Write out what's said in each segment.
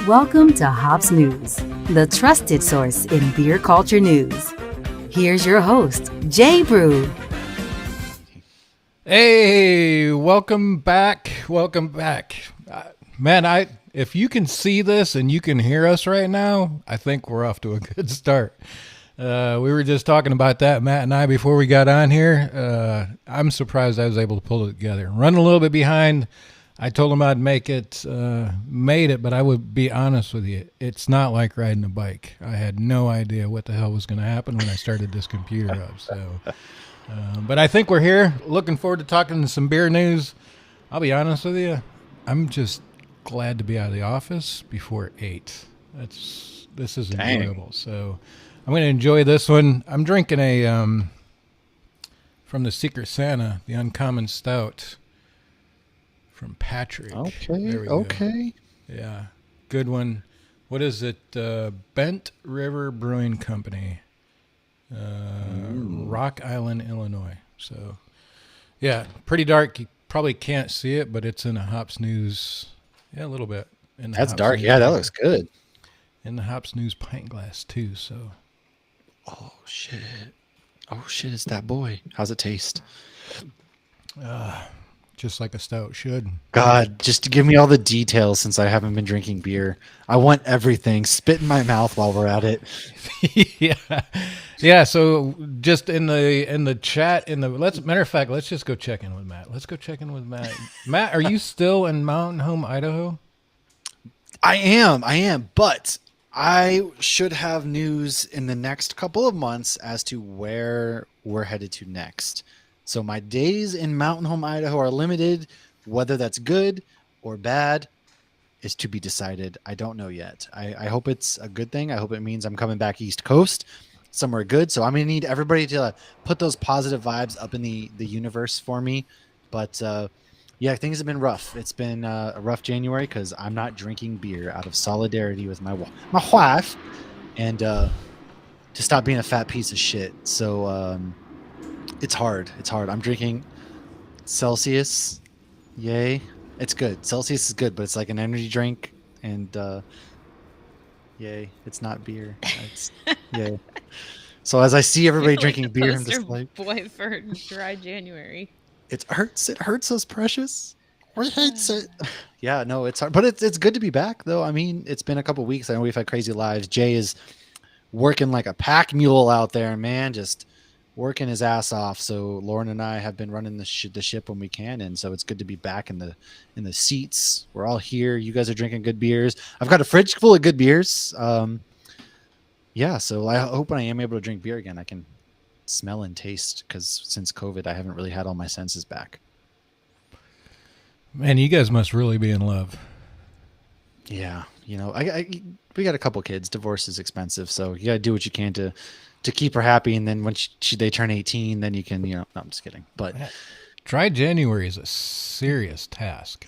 Welcome to Hops News, the trusted source in beer culture news. Here's your host, Jay Brew. Hey, welcome back. Man, if you can see this and you can hear us right now, I think we're off to a good start. We were just talking about that, Matt and I, before we got on here. I'm surprised I was able to pull it together. Running a little bit behind. I told him I'd make it, made it, but I would be honest with you. It's not like riding a bike. I had no idea what the hell was going to happen when I started this computer up. So, but I think we're here. Looking forward to talking some beer news. I'll be honest with you. I'm just glad to be out of the office before 8. This is enjoyable. So I'm going to enjoy this one. I'm drinking a from the Secret Santa, the Uncommon Stout. From Patrick. Okay. Yeah, good one. What is it? Bent River Brewing Company, Rock Island, Illinois. So, yeah, pretty dark. You probably can't see it, but it's in a Hops News. Yeah, a little bit. That's dark. Yeah, that looks good. In the Hops News pint glass too. So. Oh shit! It's that boy. How's it taste? Just like a stout should. God, just give me all the details since I haven't been drinking beer. I want everything. Spit in my mouth while we're at it. Yeah. So just in the chat, matter of fact, let's just go check in with Matt. Let's go check in with Matt. Matt, are you still in Mountain Home, Idaho? I am, but I should have news in the next couple of months as to where we're headed to next. So my days in Mountain Home, Idaho are limited. Whether that's good or bad is to be decided. I don't know yet. I hope it's a good thing. I hope it means I'm coming back East Coast, somewhere good. So I'm going to need everybody to put those positive vibes up in the universe for me. But yeah, things have been rough. It's been a rough January because I'm not drinking beer out of solidarity with my wife and to stop being a fat piece of shit. So it's hard. I'm drinking Celsius. Yay. It's good. Celsius is good, but it's like an energy drink. And yay. It's not beer. Yay. So as I see everybody drinking beer, I'm just like, boy for dry January. It hurts. It hurts us, precious. Or it hates it. Yeah, no, it's hard. But it's good to be back, though. I mean, it's been a couple weeks. I know we've had crazy lives. Jay is working like a pack mule out there, man. Just working his ass off. So Lauren and I have been running the ship when we can, and so it's good to be back in the seats. We're all here. You guys are drinking good beers. I've got a fridge full of good beers. Yeah, so I hope when I am able to drink beer again, I can smell and taste, because since COVID, I haven't really had all my senses back. Man, you guys must really be in love. Yeah, we got a couple kids. Divorce is expensive, so you got to do what you can to keep her happy. And then when they turn 18, then you can, no, I'm just kidding. But Dry January is a serious task.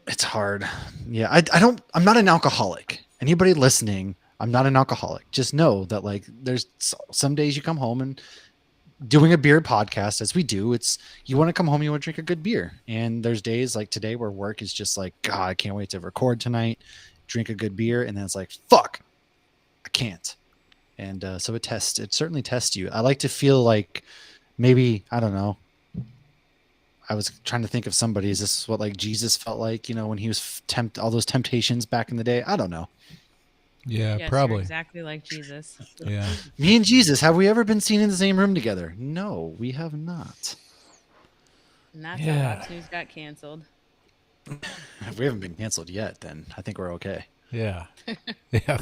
it's hard. Yeah, I'm not an alcoholic. Anybody listening, I'm not an alcoholic. Just know that, like, there's some days you come home and doing a beer podcast, as we do, it's you want to come home, you want to drink a good beer. And there's days like today where work is just like, God, I can't wait to record tonight, drink a good beer. And then it's like, fuck, I can't. And so it certainly tests you. I like to feel like maybe, I don't know. I was trying to think of somebody. Is this what like Jesus felt like, when he was all those temptations back in the day? I don't know. Yeah, Yes, probably. you're exactly like Jesus. Yeah. Me and Jesus, have we ever been seen in the same room together? No, we have not. And that's Yeah. how Fox News got canceled. If we haven't been canceled yet, then I think we're okay. Yeah. Yeah.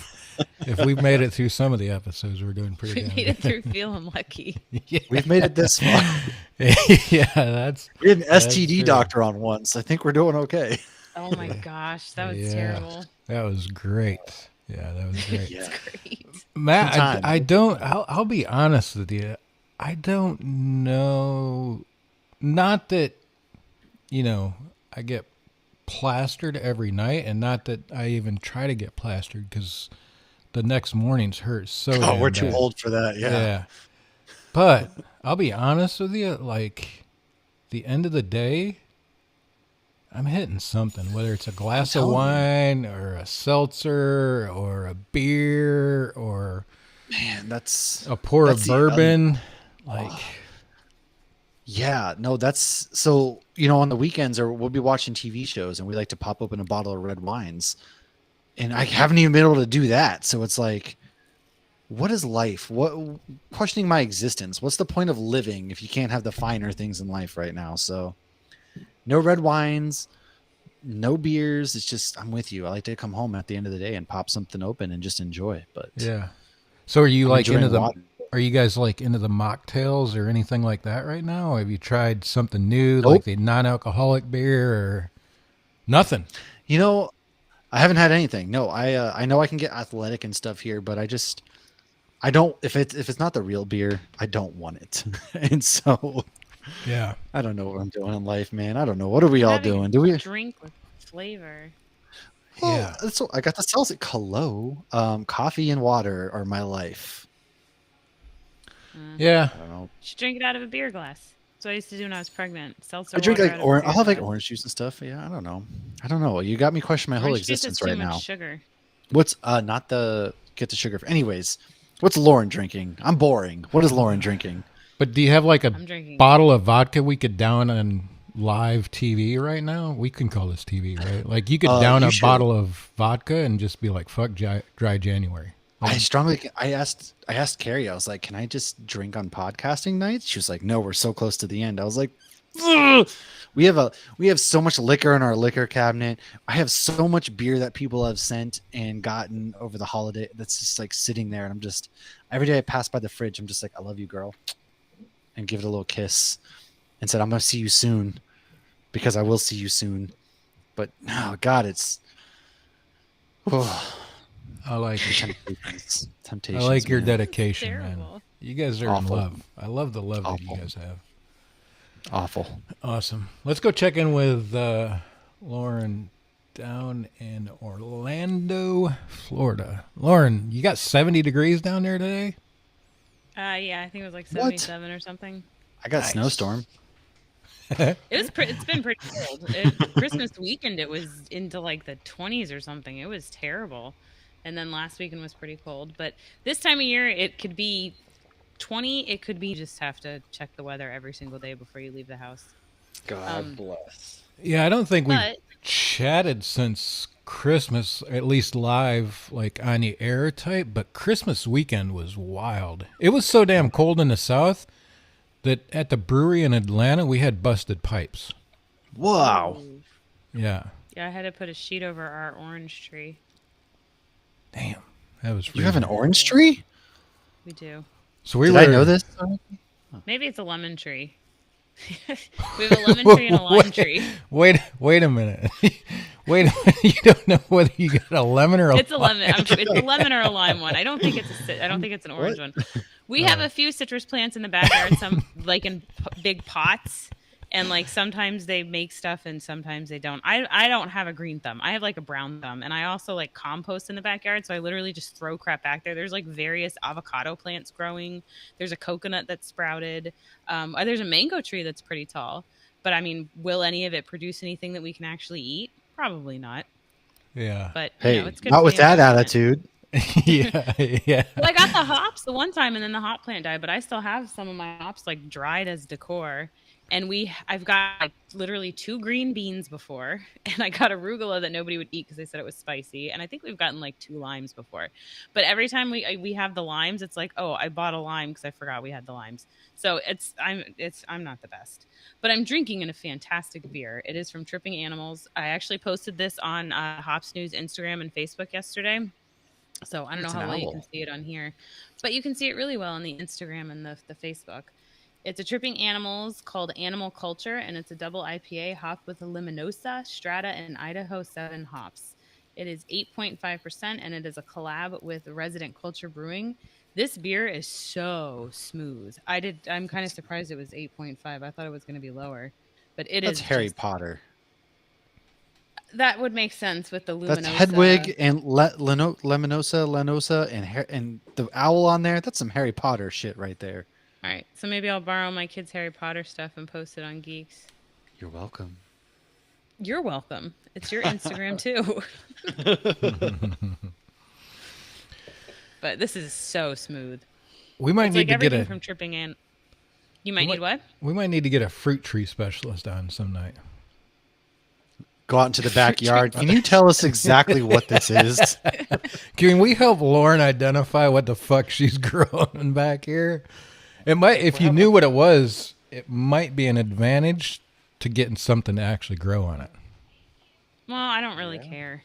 If we've made it through some of the episodes, we're doing pretty We good. made it through feeling lucky. Yeah. We've made it this far. Yeah, that's We had an That's STD true. doctor on once. I think we're doing okay. Oh my gosh, that was Yeah. terrible. that was great. Yeah, that was great. Yeah. Great. Matt, Sometime. I don't. I'll be honest with you. I don't know. Not that I get plastered every night, and not that I even try to get plastered, because the next mornings hurt so. Oh, damn we're too bad. old for that. Yeah. But I'll be honest with you. Like, the end of the day, I'm hitting something, whether it's a glass of telling you. wine or a seltzer or a beer or Man, that's a pour That's of the bourbon. Like, yeah. No, that's so. On the weekends, or we'll be watching TV shows, and we like to pop open a bottle of red wines, and I haven't even been able to do that. So it's like, what is life? What questioning my existence? What's the point of living if you can't have the finer things in life right now? So, no red wines, no beers. It's just, I'm with you. I like to come home at the end of the day and pop something open and just enjoy. But yeah. So are you I'm like into enjoying the? water. Are you guys like into the mocktails or anything like that right now? Have you tried something new, Nope. like the non-alcoholic beer or nothing? I haven't had anything. No, I know I can get athletic and stuff here, but I don't. If it's not the real beer, I don't want it. And so Yeah. I don't know what I'm doing in life, man. I don't know. What are we all Having doing? a Do we? drink with flavor? Well, Yeah. So I got the Celsius Hello. Coffee and water are my life. Yeah. I don't know. You should drink it out of a beer glass. That's what I used to do when I was pregnant. Seltzer I drink water like out of a orange. beer I'll have like glass. orange juice and stuff. Yeah, I don't know. You got me questioning my whole Orange juice existence has too right much now. sugar. What's not the get the sugar? Anyways, what's Lauren drinking? I'm boring. What is Lauren drinking? But do you have like a I'm drinking. bottle of vodka we could down on live TV right now? We can call this TV, right? Like, you could down you a should. bottle of vodka and just be like, fuck dry January. I asked Carrie, I was like, can I just drink on podcasting nights? She was like, no, we're so close to the end. I was like, ugh. We have so much liquor in our liquor cabinet. I have so much beer that people have sent and gotten over the holiday that's just like sitting there. And I'm just, every day I pass by the fridge, I'm just like, I love you, girl. And give it a little kiss and said, I'm going to see you soon, because I will see you soon. But oh God, it's, oh, I like it. temptations. I Temptations, like your man. dedication, man. Terrible. You guys are Awful. in love. I love the love that you Awful. guys have. Awful. Awesome. Let's go check in with Lauren down in Orlando, Florida. Lauren, you got 70 degrees down there today? Yeah, I think it was like What? 77 or something. I got Nice. snowstorm. It's been pretty cold. Christmas weekend it was into like the 20s or something. It was terrible. And then last weekend was pretty cold. But this time of year it could be 20. It could be, you just have to check the weather every single day before you leave the house. God bless. Yeah, I don't think we've But chatted since Christmas, at least live, like on the air type, but Christmas weekend was wild. It was so damn cold in the south. that at the brewery in Atlanta we had busted pipes. Wow. Yeah. Yeah, I had to put a sheet over our orange tree. Damn. That was You have an freezing. orange tree? We do. So we Did were I know this? Maybe it's a lemon tree. We have a lemon tree and a lime tree. Wait a minute. Wait a minute. You don't know whether you got a lemon or a It's a lemon. It's a lemon or a lime one. I don't think it's an orange one. We have a few citrus plants in the backyard, some like in big pots, and like sometimes they make stuff and sometimes they don't. I don't have a green thumb. I have like a brown thumb, and I also like compost in the backyard, so I literally just throw crap back there. There's like various avocado plants growing. There's a coconut that's sprouted. There's a mango tree that's pretty tall. But I mean, will any of it produce anything that we can actually eat? Probably not. Yeah. But Hey, you know, it's good not for with the that environment. attitude. yeah. Well, I got the hops the one time, and then the hop plant died. But I still have some of my hops like dried as decor. And I've got like literally 2 green beans before, and I got arugula that nobody would eat because they said it was spicy. And I think we've gotten like 2 limes before. But every time we have the limes, it's like, oh, I bought a lime because I forgot we had the limes. So I'm not the best, but I'm drinking in a fantastic beer. It is from Tripping Animals. I actually posted this on Hops News Instagram and Facebook yesterday. So I don't know how well you can see it on here, but you can see it really well on the Instagram and the Facebook. It's a Tripping Animals called Animal Culture, and it's a double IPA hopped with a Liminosa, Strata, and Idaho 7 hops. It is 8.5%, and it is a collab with Resident Culture Brewing. This beer is so smooth. I'm kind of surprised it was 8.5. I thought it was going to be lower, but That's Harry Potter. That would make sense with the Luminosa. That's Hedwig and Leminosa, and the owl on there. That's some Harry Potter shit right there. All right, so maybe I'll borrow my kids' Harry Potter stuff and post it on Geeks. You're welcome. You're welcome. It's your Instagram too. But this is so smooth. We might It's need like to get everything a from Tripping Ant. You might need what? we might need to get a fruit tree specialist on some night. Go out into the backyard. Can you tell us exactly what this is? Can we help Lauren identify what the fuck she's growing back here? It might, if you knew what it was, it might be an advantage to getting something to actually grow on it. Well, I don't really care.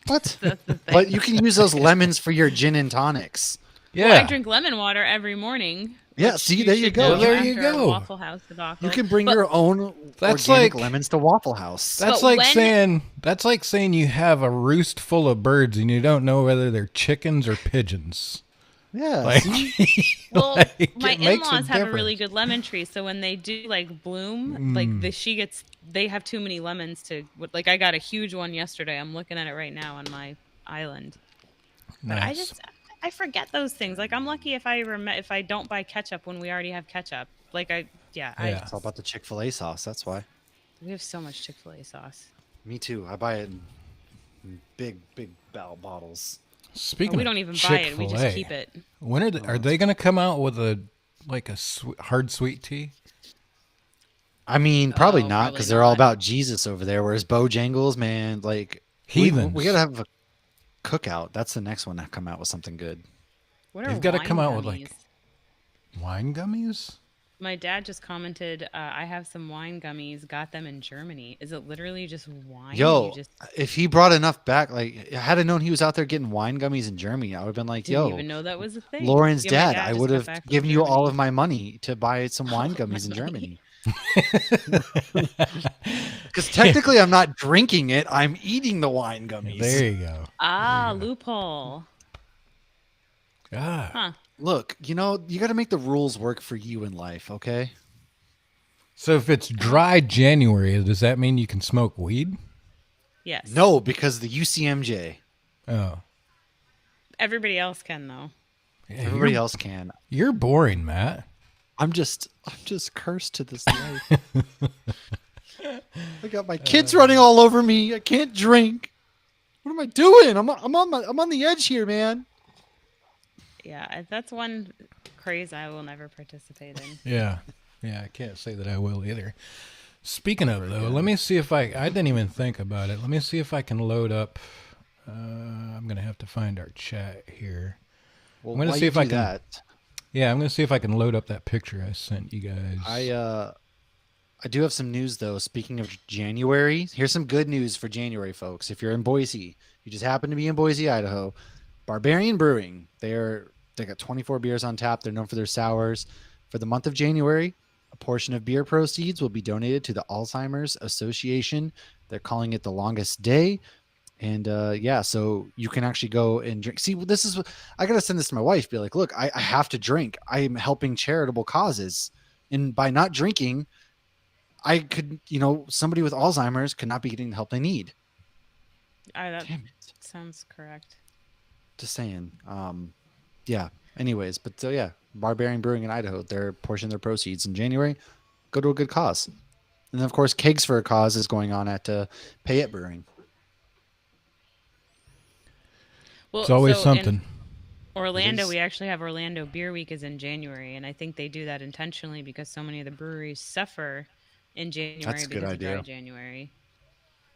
What? That's the thing. But you can use those lemons for your gin and tonics. Yeah. Well, I drink lemon water every morning. Yeah, which see, there you should go. know Well, there you after our go. Waffle House debacle. You can bring But- your own That's organic like- lemons to Waffle House. That's But like saying you have a roost full of birds and you don't know whether they're chickens or pigeons. Yeah. Like, see? Well, like, my it makes in-laws have a really difference. good lemon tree, so when they do like bloom, like they have too many lemons to. Like I got a huge one yesterday. I'm looking at it right now on my island. But Nice. I forget those things. Like I'm lucky if I don't buy ketchup when we already have ketchup. Like Yeah. It's all about the Chick-fil-A sauce. That's why. we have so much Chick-fil-A sauce. Me too. I buy it in big bottles. Speaking But we of don't even buy it. We just Chick-fil-A, keep it. When are they going to come out with a hard sweet tea? I mean, probably Oh, not probably because they're all not. about Jesus over there. Whereas Bojangles, man, like Heathens. We gotta have a cookout. That's the next one to come out with something good. What are They've gotta wine come out with, gummies? like- Wine gummies? My dad just commented, I have some wine gummies, got them in Germany. Is it literally just wine? Yo, You just if he brought enough back, like had I known he was out there getting wine gummies in Germany, I would have been like, didn't yo, even know that was a thing. Lauren's Yeah, my dad, I just would got have back from given you all Germany. of my money to buy some wine gummies in money. Germany. Because technically I'm not drinking it, I'm eating the wine gummies. There you go. Loophole. Ah. Huh. Look, you got to make the rules work for you in life, okay? So if it's dry January, does that mean you can smoke weed? Yes. No, because the UCMJ. Oh. Everybody else can though. Yeah, Everybody else can. You're boring, Matt. I'm just cursed to this life. I got my kids running all over me. I can't drink. What am I doing? I'm on the edge here, man. Yeah, that's one craze I will never participate in. Yeah. Yeah, I can't say that I will either. Speaking of, though, let me see if I didn't even think about it. Let me see if I can load up. I'm going to have to find our chat here. Well, I'm gonna why see you if I do can- that? Yeah, I'm gonna see if I can load up that picture I sent you guys. I do have some news though. Speaking of January, here's some good news for January, folks. If you're in Boise, you just happen to be in Boise, Idaho, Barbarian Brewing. They got 24 beers on tap. They're known for their sours. For the month of January, a portion of beer proceeds will be donated to the Alzheimer's Association. They're calling it the Longest Day. And yeah, so you can actually go and drink. See, this is I gotta send this to my wife. Be like, look, I have to drink. I am helping charitable causes, and by not drinking, I could, somebody with Alzheimer's could not be getting the help they need. That Damn it. sounds correct. Just saying. Yeah. Anyways, but yeah, Barbarian Brewing in Idaho, their portion of their proceeds in January go to a good cause. And then, of course, Kegs for a Cause is going on at Payette Brewing. Well, It's always so something. in Orlando, It is. we actually have Orlando Beer Week is in January, and I think they do that intentionally because so many of the breweries suffer in January That's a good because of dry idea. January.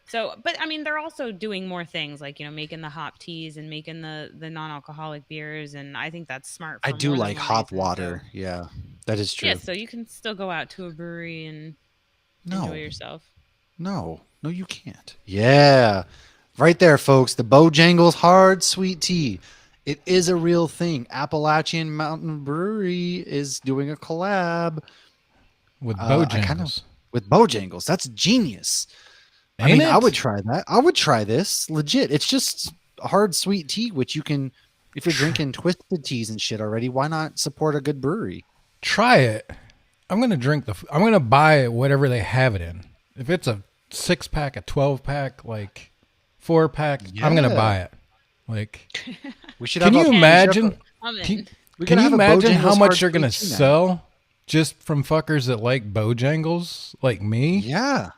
So, but I mean, they're also doing more things like making the hop teas and making the non-alcoholic beers, and I think that's smart. For I do more than like one hop reason, water. so- Yeah, that is true. Yeah, so you can still go out to a brewery and enjoy yourself. No, you can't. Yeah, right there, folks. The Bojangles Hard Sweet Tea. It is a real thing. Appalachian Mountain Brewery is doing a collab With I Bojangles. kind of- with Bojangles. That's genius. I Ain't mean, I it? would try that. I would try this. Legit. It's just a hard sweet tea, which you can, if you're drinking twisted teas and shit already, why not support a good brewery? Try it. I'm gonna buy whatever they have it in. If it's a 6-pack, a 12-pack, like 4-pack, I'm gonna Yeah. buy it. Like, We should can have you a- imagine? I'm in. Can, we can gotta you have a imagine how Bojangles much hard they're gonna sweet tea night. sell just from fuckers that like Bojangles, like me? Yeah.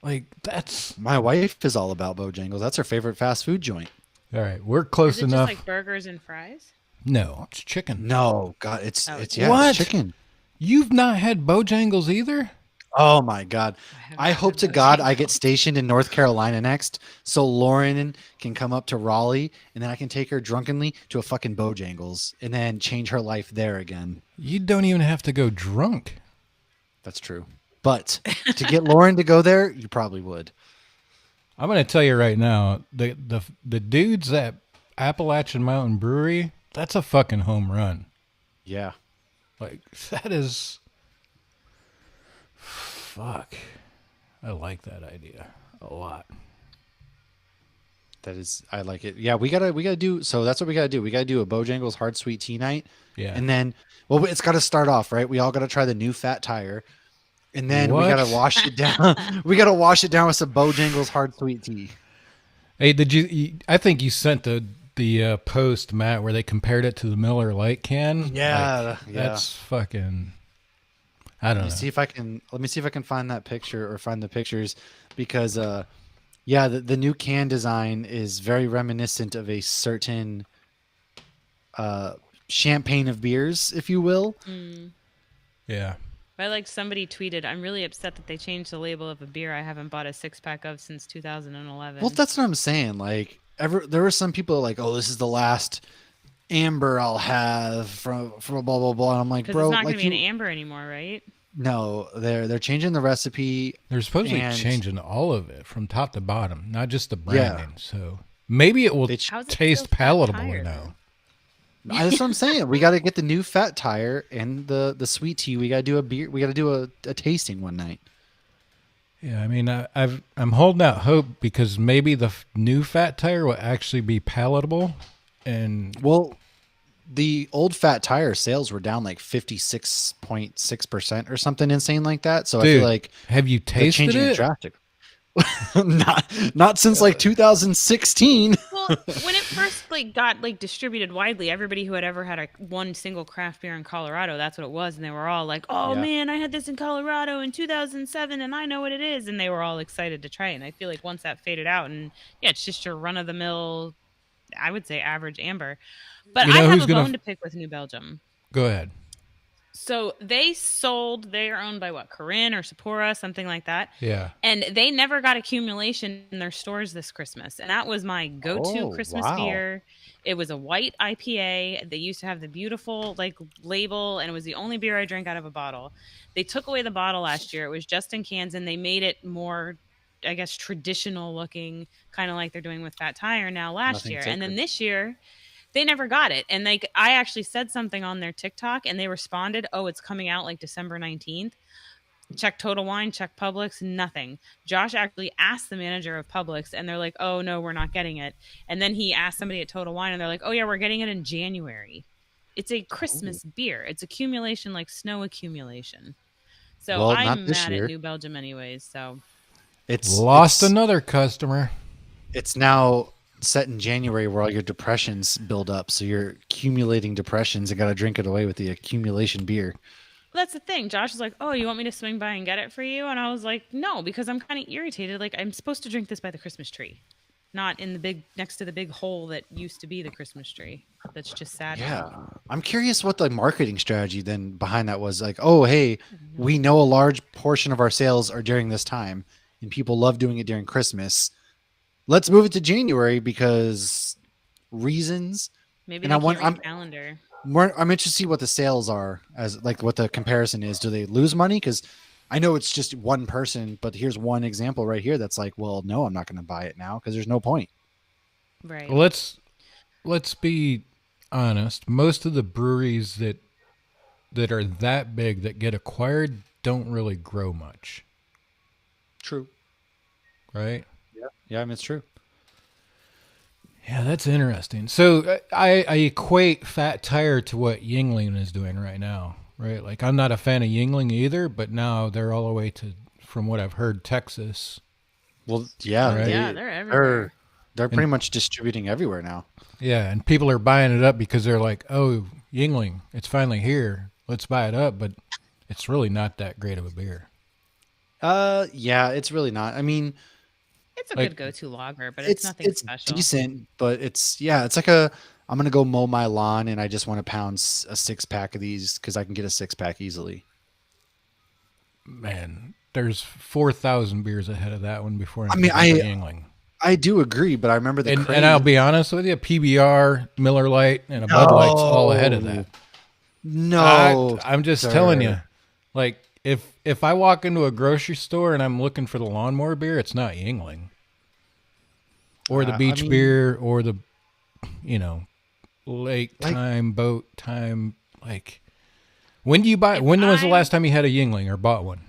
Like, that's My wife is all about Bojangles. That's her favorite fast food joint. all right. We're Is close it enough. just like burgers and fries? No, it's chicken. No, God, it's Oh, it's yeah, What? it's chicken. You've not had Bojangles either? Oh my God. haven't I had hope to God I Bojangles. get stationed in North Carolina next so Lauren can come up to Raleigh and then I can take her drunkenly to a fucking Bojangles and then change her life there again. You don't even have to go drunk. That's true. But to get Lauren to go there, you probably would. I'm gonna tell you right now, the dudes at Appalachian Mountain Brewery, that's a fucking home run. Yeah. Like, that is fuck. I like that idea a lot. That is I like it. Yeah, we gotta do so that's what we gotta do. We gotta do a Bojangles hard sweet tea night. Yeah. And then well it's gotta start off, right? We all gotta try the new fat tire. And then we What? gotta wash it down. We gotta wash it down with some Bojangles hard sweet tea. Hey, did you I think you sent the post, Matt, where they compared it to the Miller Lite can? Yeah, Like, yeah. That's fucking I don't know. Let me see if I can find that picture or find the pictures because yeah, the new can design is very reminiscent of a certain champagne of beers, if you will. Yeah. I like somebody tweeted, I'm really upset that they changed the label of a beer I haven't bought a 6-pack of since 2011. Well, that's what I'm saying. Like, there were some people like, "Oh, this is the last amber I'll have from blah blah blah." And I'm like, Because bro, it's not like going to be an amber anymore, right? no, they're changing the recipe. They're supposedly And- changing all of it from top to bottom, not just the branding. So maybe it will They- How's it taste still fat palatable tire? now. That's what I'm saying. We got to get the new fat tire and the sweet tea. We got to do a beer. We got to do a tasting one night. Yeah, I mean, I'm holding out hope because maybe the new fat tire will actually be palatable, and Well, the old fat tire sales were down like 56.6% or something insane like that. So I dude, feel like have you they're tasted changing it it? drastic. not since like 2016. Well, when it first got distributed widely, everybody who had ever had one single craft beer in Colorado, that's what it was, and they were all like, "Oh Yeah. man, I had this in Colorado in 2007, and I know what it is," and they were all excited to try it. And I feel like once that faded out, and yeah, it's just your run of the mill, I would say average amber. But You know I have who's a gonna- bone to pick with New Belgium. Go ahead. So they sold. They are owned by what? Corinne or Sapporo, something like that. Yeah. And they never got accumulation in their stores this Christmas. And that was my go-to Oh, Christmas wow. beer. It was a white IPA. They used to have the beautiful label, and it was the only beer I drank out of a bottle. They took away the bottle last year. It was just in cans, and they made it more, I guess, traditional looking, kind of like they're doing with Fat Tire now last Nothing year. And then sacred. this year, they never got it. And I actually said something on their TikTok, and they responded, "Oh, it's coming out like December 19th." Check Total Wine, check Publix, nothing. Josh actually asked the manager of Publix, and they're like, "Oh no, we're not getting it." And then he asked somebody at Total Wine, and they're like, "Oh yeah, we're getting it in January." It's a Christmas beer. It's accumulation like snow accumulation. So Well, not I'm this mad year. at New Belgium anyways. So Lost another customer. It's now set in January where all your depressions build up. So you're accumulating depressions and got to drink it away with the accumulation beer. that's the thing. Josh is like, "Oh, you want me to swing by and get it for you?" And I was like, "No, because I'm kind of irritated. Like, I'm supposed to drink this by the Christmas tree, not in the big next to the big hole that used to be the Christmas tree. That's just sad." Yeah. I'm curious what the marketing strategy then behind that was. Like, oh, hey, we know a large portion of our sales are during this time and people love doing it during Christmas. Let's move it to January because reasons. Maybe And they I can't want- read I'm- the calendar. I'm interested to see what the sales are, as like what the comparison is. Do they lose money? Because I know it's just one person, but here's one example right here that's like, well, no, I'm not going to buy it now because there's no point. Right. Well, let's be honest. Most of the breweries that are that big that get acquired don't really grow much, True. right? Yeah, I mean, it's true. Yeah, that's interesting. So I equate Fat Tire to what Yingling is doing right now, right? Like I'm not a fan of Yingling either, but now they're all the way to, from what I've heard, Texas. Well, yeah, Right. Yeah, they're everywhere. they're pretty much distributing everywhere now. Yeah, and people are buying it up because they're like, "Oh, Yingling, it's finally here. Let's buy it up." But it's really not that great of a beer. Yeah, it's really not. I mean, It's a like- good go-to lager, but it's nothing special. decent, but it's like a I'm gonna go mow my lawn and I just want to pound a 6-pack of these because I can get a 6-pack easily. Man, there's 4,000 beers ahead of that one before. I mean, Yingling. I do agree, but I remember the And I'll be honest with you, PBR, Miller Lite, and a Bud Light's all ahead of that. No, I'm just sir. telling you, like if I walk into a grocery store and I'm looking for the lawnmower beer, it's not Yingling, or the beach beer, or the, lake time, boat time. Like, when do you buy? When was the last time you had a Yingling or bought one?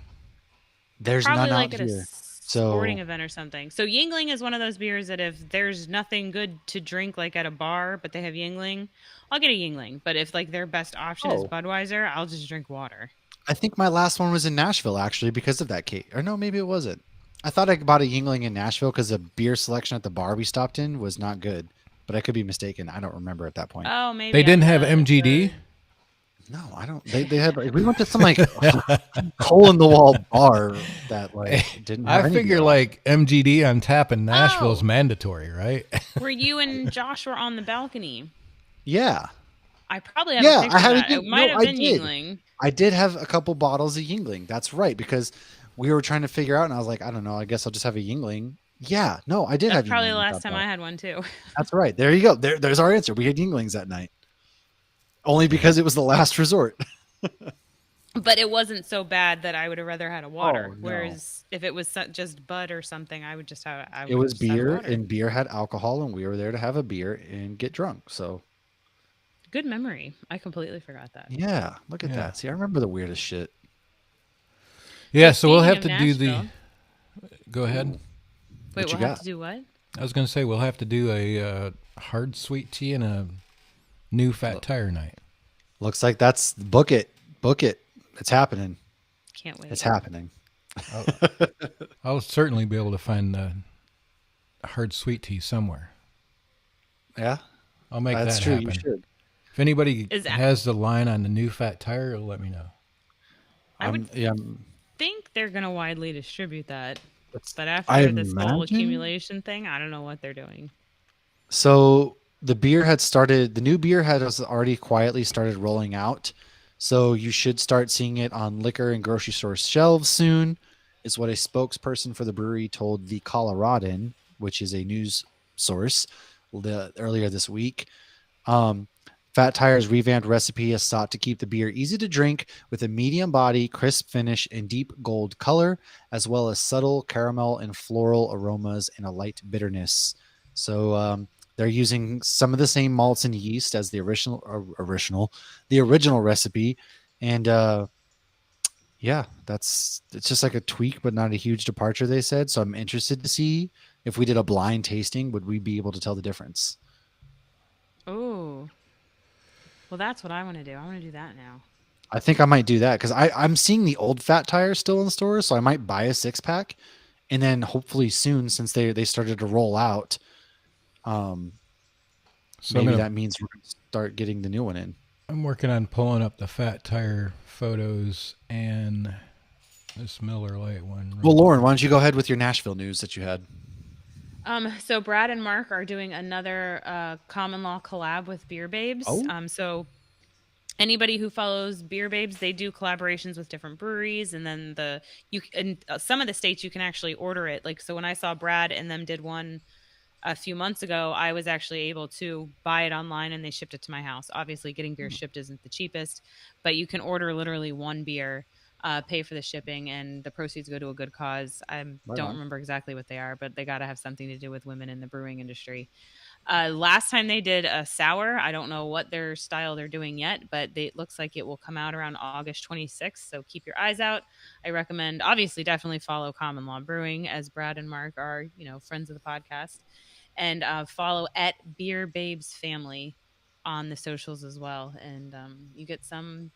There's Probably none like out at here. a So sporting event or something. So Yingling is one of those beers that if there's nothing good to drink like at a bar, but they have Yingling, I'll get a Yingling. But if like their best option is Oh. Budweiser, I'll just drink water. I think my last one was in Nashville actually because of that case. Or no, maybe it wasn't. I thought I bought a Yingling in Nashville because the beer selection at the bar we stopped in was not good. But I could be mistaken. I don't remember at that point. Oh, maybe They at didn't have the- MGD. No, I don't. They had. We went to some like hole in the wall bar that like didn't. Have I any figure beer. like MGD on tap in Nashville is Oh. mandatory, right? Where you and Josh were on the balcony. Yeah, I probably have Yeah, a picture I had of a that. good- It might no, have I been did. Yingling. I did have a couple bottles of Yingling. That's right because we were trying to figure out, and I was like, I don't know. I guess I'll just have a Yingling. Yeah, no, I did have. That's probably Yingling the at last that time I bar. had one too. That's right. There you go. There's our answer. We had Yinglings that night. Only because it was the last resort. But it wasn't so bad that I would have rather had a water. Oh, no. Whereas if it was just Bud or something, I would just have. It was just have beer, water. and beer had alcohol, and we were there to have a beer and get drunk. So Good memory. I completely forgot that. yeah, look at Yeah. that. See, I remember the weirdest shit. Yeah, so we'll have Speaking to of do the. Nashville- Go ahead. Wait, What you we'll have got? to do what? I was going to say we'll have to do a hard sweet tea and a new Fat Tire night. Looks like that's book it. Book it. It's happening. Can't wait. It's happening. I'll certainly be able to find the hard sweet tea somewhere. Yeah, I'll make that's that true. happen. You should. If anybody Is that- has the line on the new Fat Tire, let me know. I would Yeah, think they're going to widely distribute that. That's- But after I this whole imagine- accumulation thing, I don't know what they're doing. So the beer had started. The new beer had already quietly started rolling out. So you should start seeing it on liquor and grocery store shelves soon, is what a spokesperson for the brewery told The Coloradan, which is a news source, earlier this week. Fat Tire's revamped recipe is sought to keep the beer easy to drink with a medium body, crisp finish, and deep gold color, as well as subtle caramel and floral aromas and a light bitterness. So they're using some of the same malts and yeast as the original recipe, and yeah, it's just like a tweak, but not a huge departure. They said. So I'm interested to see if we did a blind tasting, would we be able to tell the difference? Oh, well, that's what I want to do. I want to do that now. I think I might do that because I'm seeing the old Fat Tire still in the stores, so I might buy a 6-pack, and then hopefully soon, since they started to roll out, So maybe that means we're going to start getting the new one in. I'm working on pulling up the Fat Tire photos and this Miller Lite one. Well, Lauren, why don't you go ahead with your Nashville news that you had? So Brad and Mark are doing another Common Law collab with Beer Babes. Oh. So anybody who follows Beer Babes, they do collaborations with different breweries, and then in some of the states you can actually order it. Like, so when I saw Brad and them did one a few months ago, I was actually able to buy it online and they shipped it to my house. Obviously, getting beer shipped isn't the cheapest, but you can order literally one beer, pay for the shipping, and the proceeds go to a good cause. I don't remember exactly what they are, but they got to have something to do with women in the brewing industry. Last time they did a sour, I don't know what their style they're doing yet, but it looks like it will come out around August 26th. So keep your eyes out. I recommend, obviously, definitely follow Common Law Brewing, as Brad and Mark are, friends of the podcast, and follow at Beer Babes Family on the socials as well. And you get some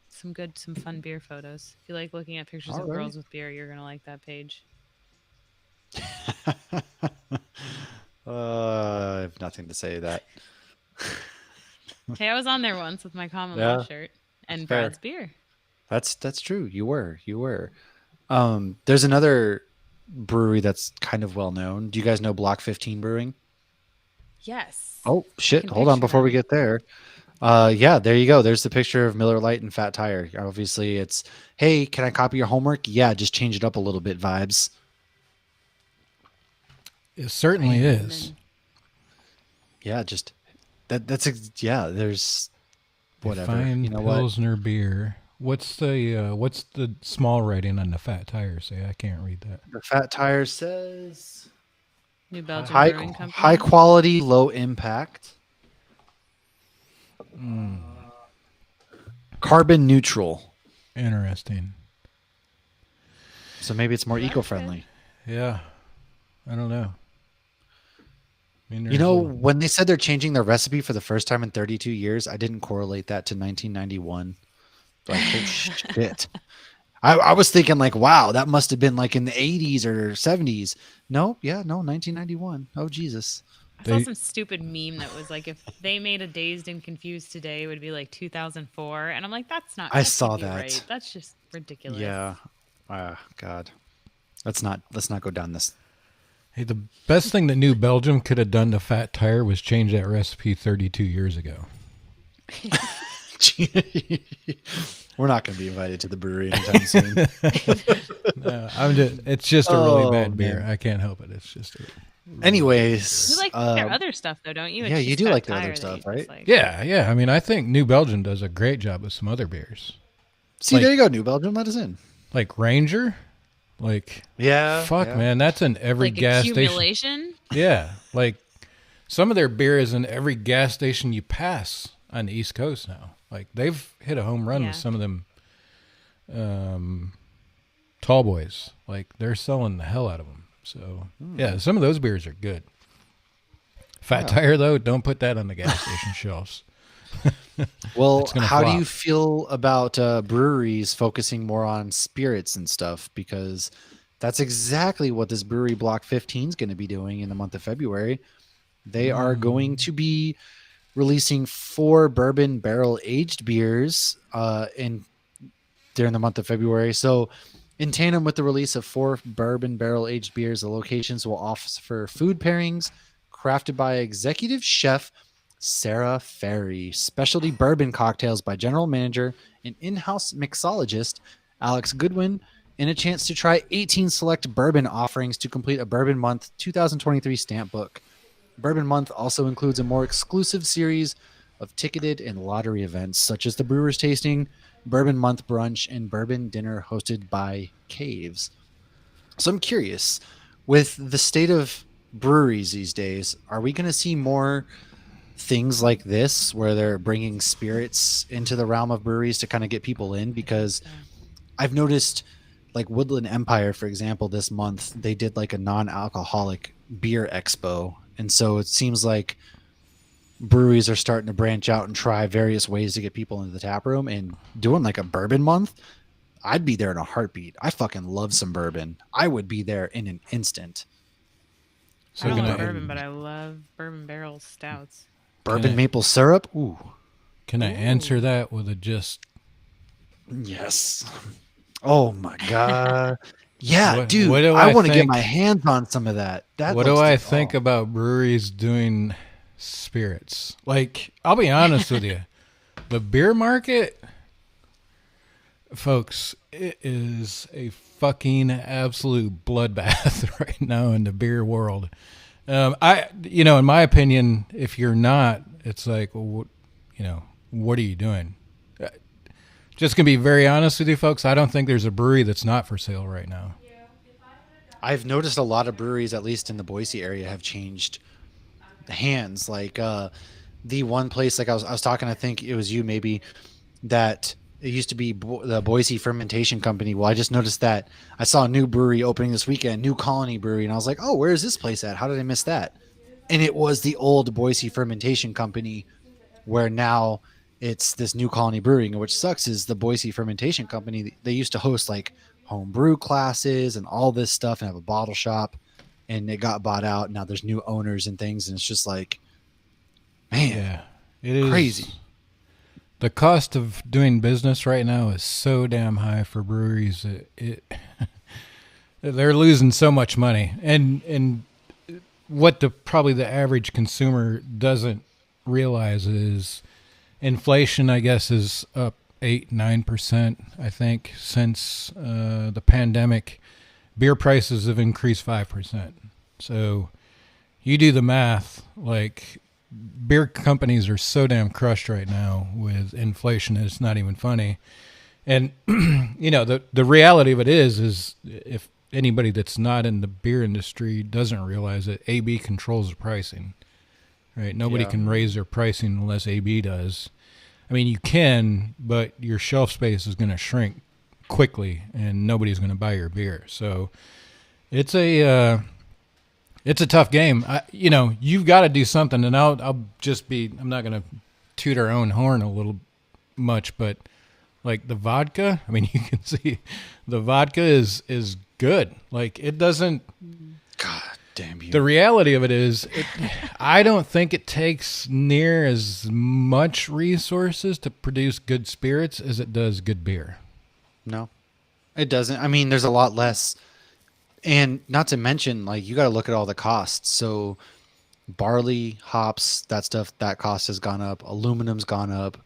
fun beer photos. If you like looking at pictures of girls with beer, you're going to like that page. I have nothing to say to that. Hey, I was on there once with my Common Law shirt and Brad's beer. That's true. You were. There's another brewery that's kind of well known. Do you guys know Block 15 Brewing? Yes. Oh shit! Hold on before we get there. Yeah, there you go. There's the picture of Miller Lite and Fat Tire. Obviously, it's, hey, can I copy your homework? Yeah, just change it up a little bit vibes. It certainly is. Yeah, just there's whatever. Fine, you know what? Pilsner beer. What's the small writing on the Fat Tire say? I can't read that. The Fat Tire says New Belgium Brewing Company. High quality, low impact. Carbon neutral. Interesting. So maybe it's more eco-friendly. Yeah. I don't know. I mean, when they said they're changing their recipe for the first time in 32 years, I didn't correlate that to 1991. Like, oh shit. I was thinking like, wow, that must have been like in the 80s or 70s. No, 1991. Oh, Jesus. I saw some stupid meme that was like, if they made a Dazed and Confused today, it would be like 2004. And I'm like, that's not. I saw that. Right. That's just ridiculous. Yeah. God. Let's not go down this. Hey, the best thing that New Belgium could have done to Fat Tire was change that recipe 32 years ago. We're not going to be invited to the brewery anytime soon. No, it's just a really bad beer. Man. I can't help it. It's just. Anyways, you like their other stuff though, don't you? Yeah, you do like their other stuff, right? Like. Yeah. I mean, I think New Belgium does a great job with some other beers. See, there you go, New Belgium. Let us in. Like Ranger. Like, fuck, yeah. Man, that's in every like gas accumulation? Station. Yeah, like some of their beer is in every gas station you pass on the East Coast now. Like they've hit a home run with some of them tall boys. Like they're selling the hell out of them. So yeah, some of those beers are good. Fat Tire though, don't put that on the gas station shelves. Well, how do you feel about breweries focusing more on spirits and stuff? Because that's exactly what this brewery Block 15 is going to be doing in the month of February. They are going to be releasing 4 bourbon barrel aged beers during the month of February. So in tandem with the release of 4 bourbon barrel aged beers, the locations will offer food pairings crafted by executive chef Sarah Ferry. Specialty bourbon cocktails by general manager and in-house mixologist Alex Goodwin, and a chance to try 18 select bourbon offerings to complete a Bourbon Month 2023 stamp book. Bourbon Month also includes a more exclusive series of ticketed and lottery events, such as the Brewers Tasting, Bourbon Month Brunch, and Bourbon Dinner hosted by Caves. So I'm curious, with the state of breweries these days, are we going to see more things like this where they're bringing spirits into the realm of breweries to kind of get people in? Because I've noticed, like Woodland Empire, for example, this month they did like a non-alcoholic beer expo, and so it seems like breweries are starting to branch out and try various ways to get people into the tap room. And doing like a bourbon month, I'd be there in a heartbeat. I fucking love some bourbon. I would be there in an instant. I don't love bourbon, but I love bourbon barrel stouts. Bourbon maple syrup? Ooh. Can I answer that with a just... Yes. Oh my God. Yeah, dude. What do I want to get think- my hands on some of that. What do I think about breweries doing spirits? Like, I'll be honest with you. The beer market, folks, it is a fucking absolute bloodbath right now in the beer world. In my opinion, if you're not, it's like, well, what are you doing? Just gonna be very honest with you, folks. I don't think there's a brewery that's not for sale right now. I've noticed a lot of breweries, at least in the Boise area, have changed hands. Like the one place, like I was talking, I think it was you maybe, that it used to be the Boise Fermentation Company. Well, I just noticed that I saw a new brewery opening this weekend, New Colony Brewery, and I was like, oh, where is this place at? How did I miss that? And it was the old Boise Fermentation Company, where now it's this New Colony Brewing. And which sucks is the Boise Fermentation Company, they used to host like home brew classes and all this stuff and have a bottle shop, and it got bought out. Now there's new owners and things, and it's just like, man, yeah, it is crazy. The cost of doing business right now is so damn high for breweries. They're losing so much money, and what probably the average consumer doesn't realize is inflation, I guess, is up 8-9%, I think, since the pandemic. Beer prices have increased 5%. So you do the math, like beer companies are so damn crushed right now with inflation that it's not even funny. And, the reality of it is if anybody that's not in the beer industry doesn't realize it, AB controls the pricing, right? Nobody can raise their pricing unless AB does. I mean, you can, but your shelf space is going to shrink quickly, and nobody's going to buy your beer. So it's a tough game. You've got to do something, and I'm not going to toot our own horn a little much, but like the vodka, I mean, you can see the vodka is good. Like, it doesn't. God damn you. The reality of it is, I don't think it takes near as much resources to produce good spirits as it does good beer. No, it doesn't. I mean, there's a lot less. And not to mention, like, you got to look at all the costs. So barley, hops, that stuff, that cost has gone up. Aluminum's gone up.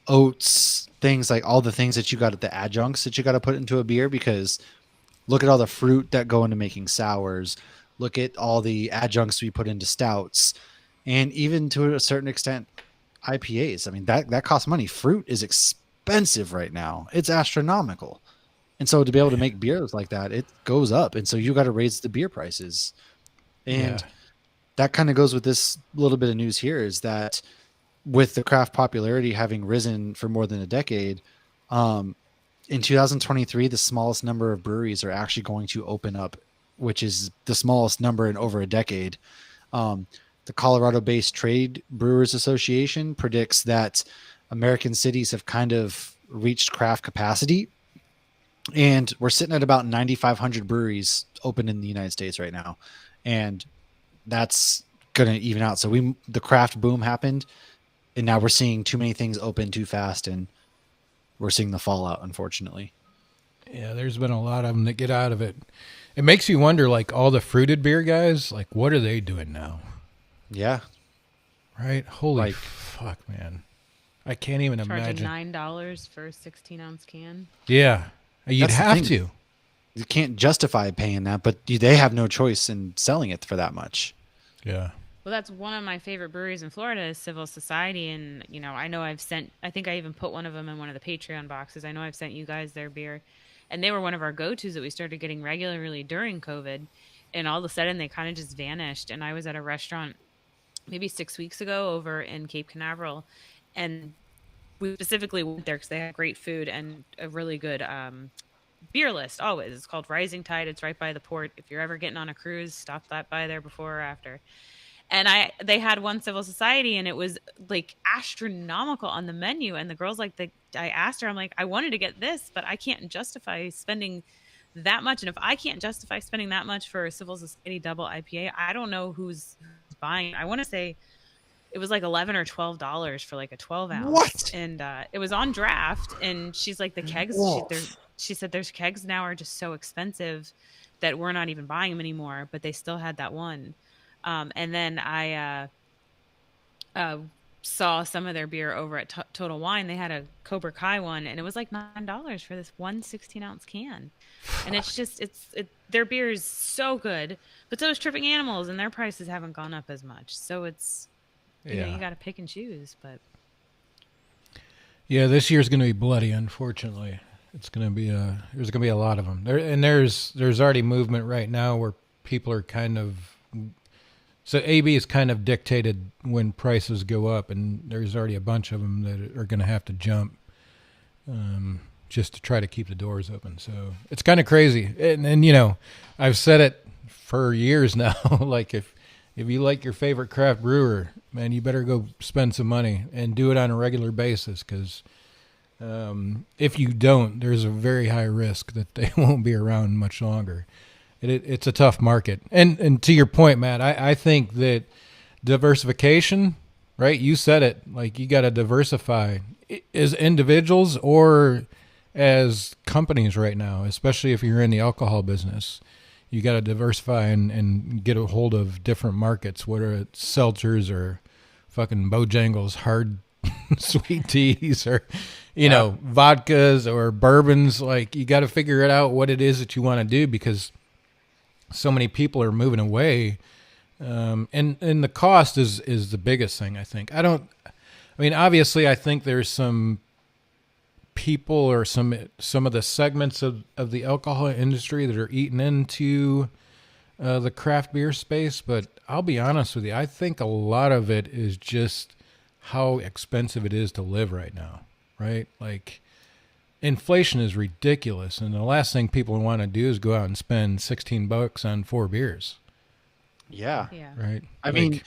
Oats, things like all the things that you got at the adjuncts that you got to put into a beer, because look at all the fruit that go into making sours. Look at all the adjuncts we put into stouts, and even to a certain extent, IPAs. I mean, that costs money. Fruit is expensive right now. It's astronomical. And so to be able to make beers like that, it goes up. And so you got to raise the beer prices. And that kind of goes with this little bit of news here, is that with the craft popularity having risen for more than a decade, in 2023, the smallest number of breweries are actually going to open up, which is the smallest number in over a decade. The Colorado-based Trade Brewers Association predicts that American cities have kind of reached craft capacity, and we're sitting at about 9,500 breweries open in the United States right now, and that's going to even out. So the craft boom happened, and now we're seeing too many things open too fast, and we're seeing the fallout, unfortunately. Yeah, there's been a lot of them that get out of it. It makes you wonder, like, all the fruited beer guys, like, what are they doing now? Yeah. Right? Holy Like- fuck, man. I can't even Charging imagine. $9 for a 16-ounce can. Yeah. You'd That's the have thing. to. You can't justify paying that, but they have no choice in selling it for that much. Yeah. Well, that's one of my favorite breweries in Florida is Civil Society. And, I know I think I even put one of them in one of the Patreon boxes. I know I've sent you guys their beer. And they were one of our go-tos that we started getting regularly during COVID. And all of a sudden, they kind of just vanished. And I was at a restaurant maybe 6 weeks ago over in Cape Canaveral. And we specifically went there because they had great food and a really good beer list always. It's called Rising Tide. It's right by the port. If you're ever getting on a cruise, stop that by there before or after. And they had one Civil Society, and it was like astronomical on the menu. And the girl's like, I asked her, I'm like, I wanted to get this, but I can't justify spending that much. And if I can't justify spending that much for a Civil Society double IPA, I don't know who's buying. I want to say it was like $11 or $12 for like a 12 ounce. What? And it was on draft. And she's like, the kegs, she said there's kegs now are just so expensive that we're not even buying them anymore, but they still had that one. And then I saw some of their beer over at Total Wine. They had a Cobra Kai one, and it was like $9 for this 16-ounce can. And it's just, their beer is so good, but so is Tripping Animals, and their prices haven't gone up as much. So it's, you got to pick and choose. But Yeah, this year's going to be bloody, unfortunately. It's going to be there's going to be a lot of them. There's already movement right now where people are kind of, so AB is kind of dictated when prices go up, and there's already a bunch of them that are going to have to jump just to try to keep the doors open. So it's kind of crazy. And I've said it for years now, like if you like your favorite craft brewer, man, you better go spend some money and do it on a regular basis, because if you don't, there's a very high risk that they won't be around much longer. It's a tough market. And to your point, Matt, I think that diversification, right? You said it, like you got to diversify as individuals or as companies right now, especially if you're in the alcohol business. You got to diversify and get a hold of different markets, whether it's seltzers or fucking Bojangles, hard sweet teas, or vodkas or bourbons. Like you got to figure it out what it is that you want to do, because so many people are moving away, and the cost is the biggest thing. I think. Obviously, I think there's some people or some of the segments of the alcohol industry that are eating into the craft beer space, but I'll be honest with you, I think a lot of it is just how expensive it is to live right now, right? Like inflation is ridiculous, and the last thing people want to do is go out and spend $16 on 4 beers. Yeah. Right. I mean,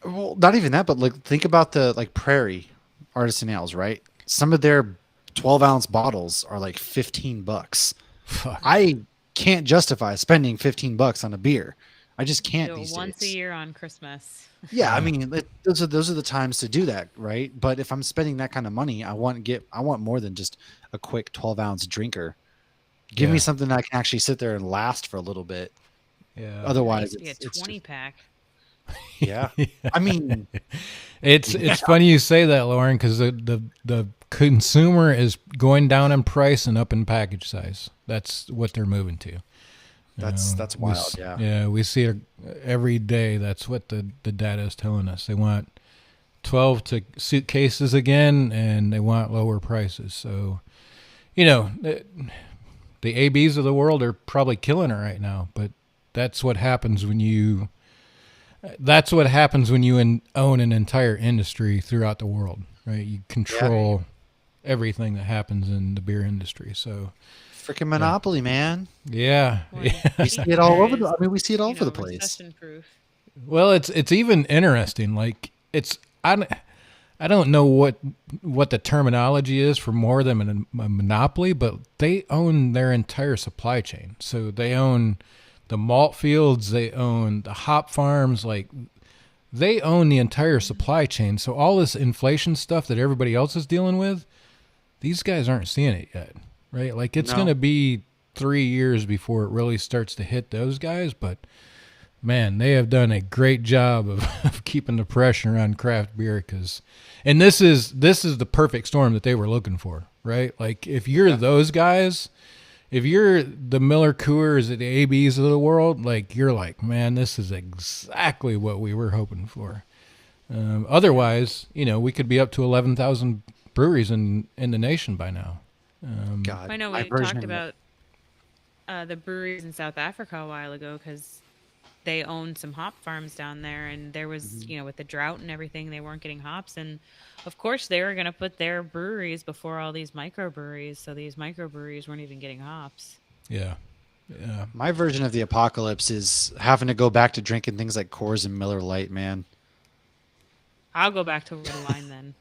well, not even that, but think about the Prairie Artisan Ales, right? Some of their 12-ounce bottles are like $15. Fuck. I can't justify spending $15 on a beer. I just can't do it these once days. a year on Christmas. Yeah, I mean, those are the times to do that, right? But if I'm spending that kind of money, I want more than just a quick 12-ounce drinker. Give me something that can actually sit there and last for a little bit. Yeah. Otherwise, It used to be a 20-pack. Yeah. I mean, It's funny you say that, Lauren, because the consumer is going down in price and up in package size. That's what they're moving to. that's wild. Yeah. Yeah, we see it every day. That's what the data is telling us. They want 12 to suitcases again, and they want lower prices. So, the ABs of the world are probably killing it right now. But that's what happens when you. That's what happens when you own an entire industry throughout the world, right? You control everything that happens in the beer industry. So, freaking monopoly, man. yeah. Well, We see it all over. We see it all over the place. Recession-proof. Well, it's even interesting. Like I don't know what the terminology is for more than a monopoly, but they own their entire supply chain. So they own the malt fields, they own the hop farms, like they own the entire supply chain. So all this inflation stuff that everybody else is dealing with, these guys aren't seeing it yet, right? Like it's going to be 3 years before it really starts to hit those guys, but man, they have done a great job of keeping the pressure on craft beer. And this is the perfect storm that they were looking for, right? Like if you're those guys, if you're the Miller Coors, the ABs of the world, like you're like, man, this is exactly what we were hoping for. Otherwise, we could be up to 11,000 breweries in the nation by now. God, I know my we version talked of it. about the breweries in South Africa a while ago because they own some hop farms down there, and there was, with the drought and everything, they weren't getting hops, and of course they were going to put their breweries before all these microbreweries, so these microbreweries weren't even getting hops. Yeah. My version of the apocalypse is having to go back to drinking things like Coors and Miller Lite, man. I'll go back to the line then.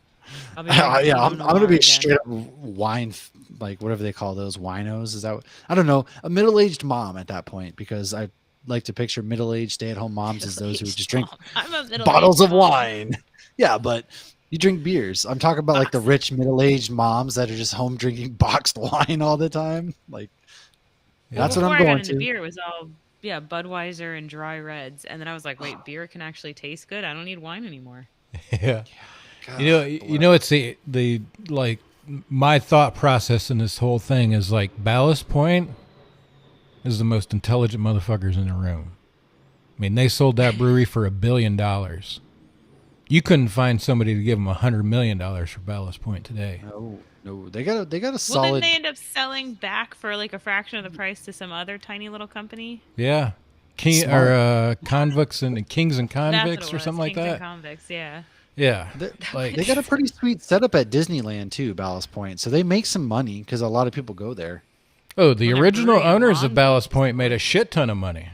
I'll be I'm gonna be again. straight up wine, like whatever they call those, winos. Is that I don't know, a middle-aged mom at that point, because I like to picture middle-aged stay-at-home moms as those who just drink I'm a middle-aged bottles of mom. wine. Yeah, but you drink beers. I'm talking about like the rich middle-aged moms that are just home drinking boxed wine all the time. Like that's what Before I'm I going got into to. beer, it was all Budweiser and dry reds, and then I was like, wait, beer can actually taste good. I don't need wine anymore. Yeah. God, It's the like my thought process in this whole thing is like Ballast Point is the most intelligent motherfuckers in the room. I mean, they sold that brewery for $1 billion. You couldn't find somebody to give them $100 million for Ballast Point today. No, they got a Well, solid. then they end up selling back for like a fraction of the price to some other tiny little company. Yeah. Convicts and Kings and That's what Convicts it or was, something like Kings that. and Convicts, yeah. Yeah. They got a pretty sweet setup at Disneyland too, Ballast Point. So they make some money because a lot of people go there. Oh, the Well, they're original brewing owners of long Ballast bottles. Point made a shit ton of money.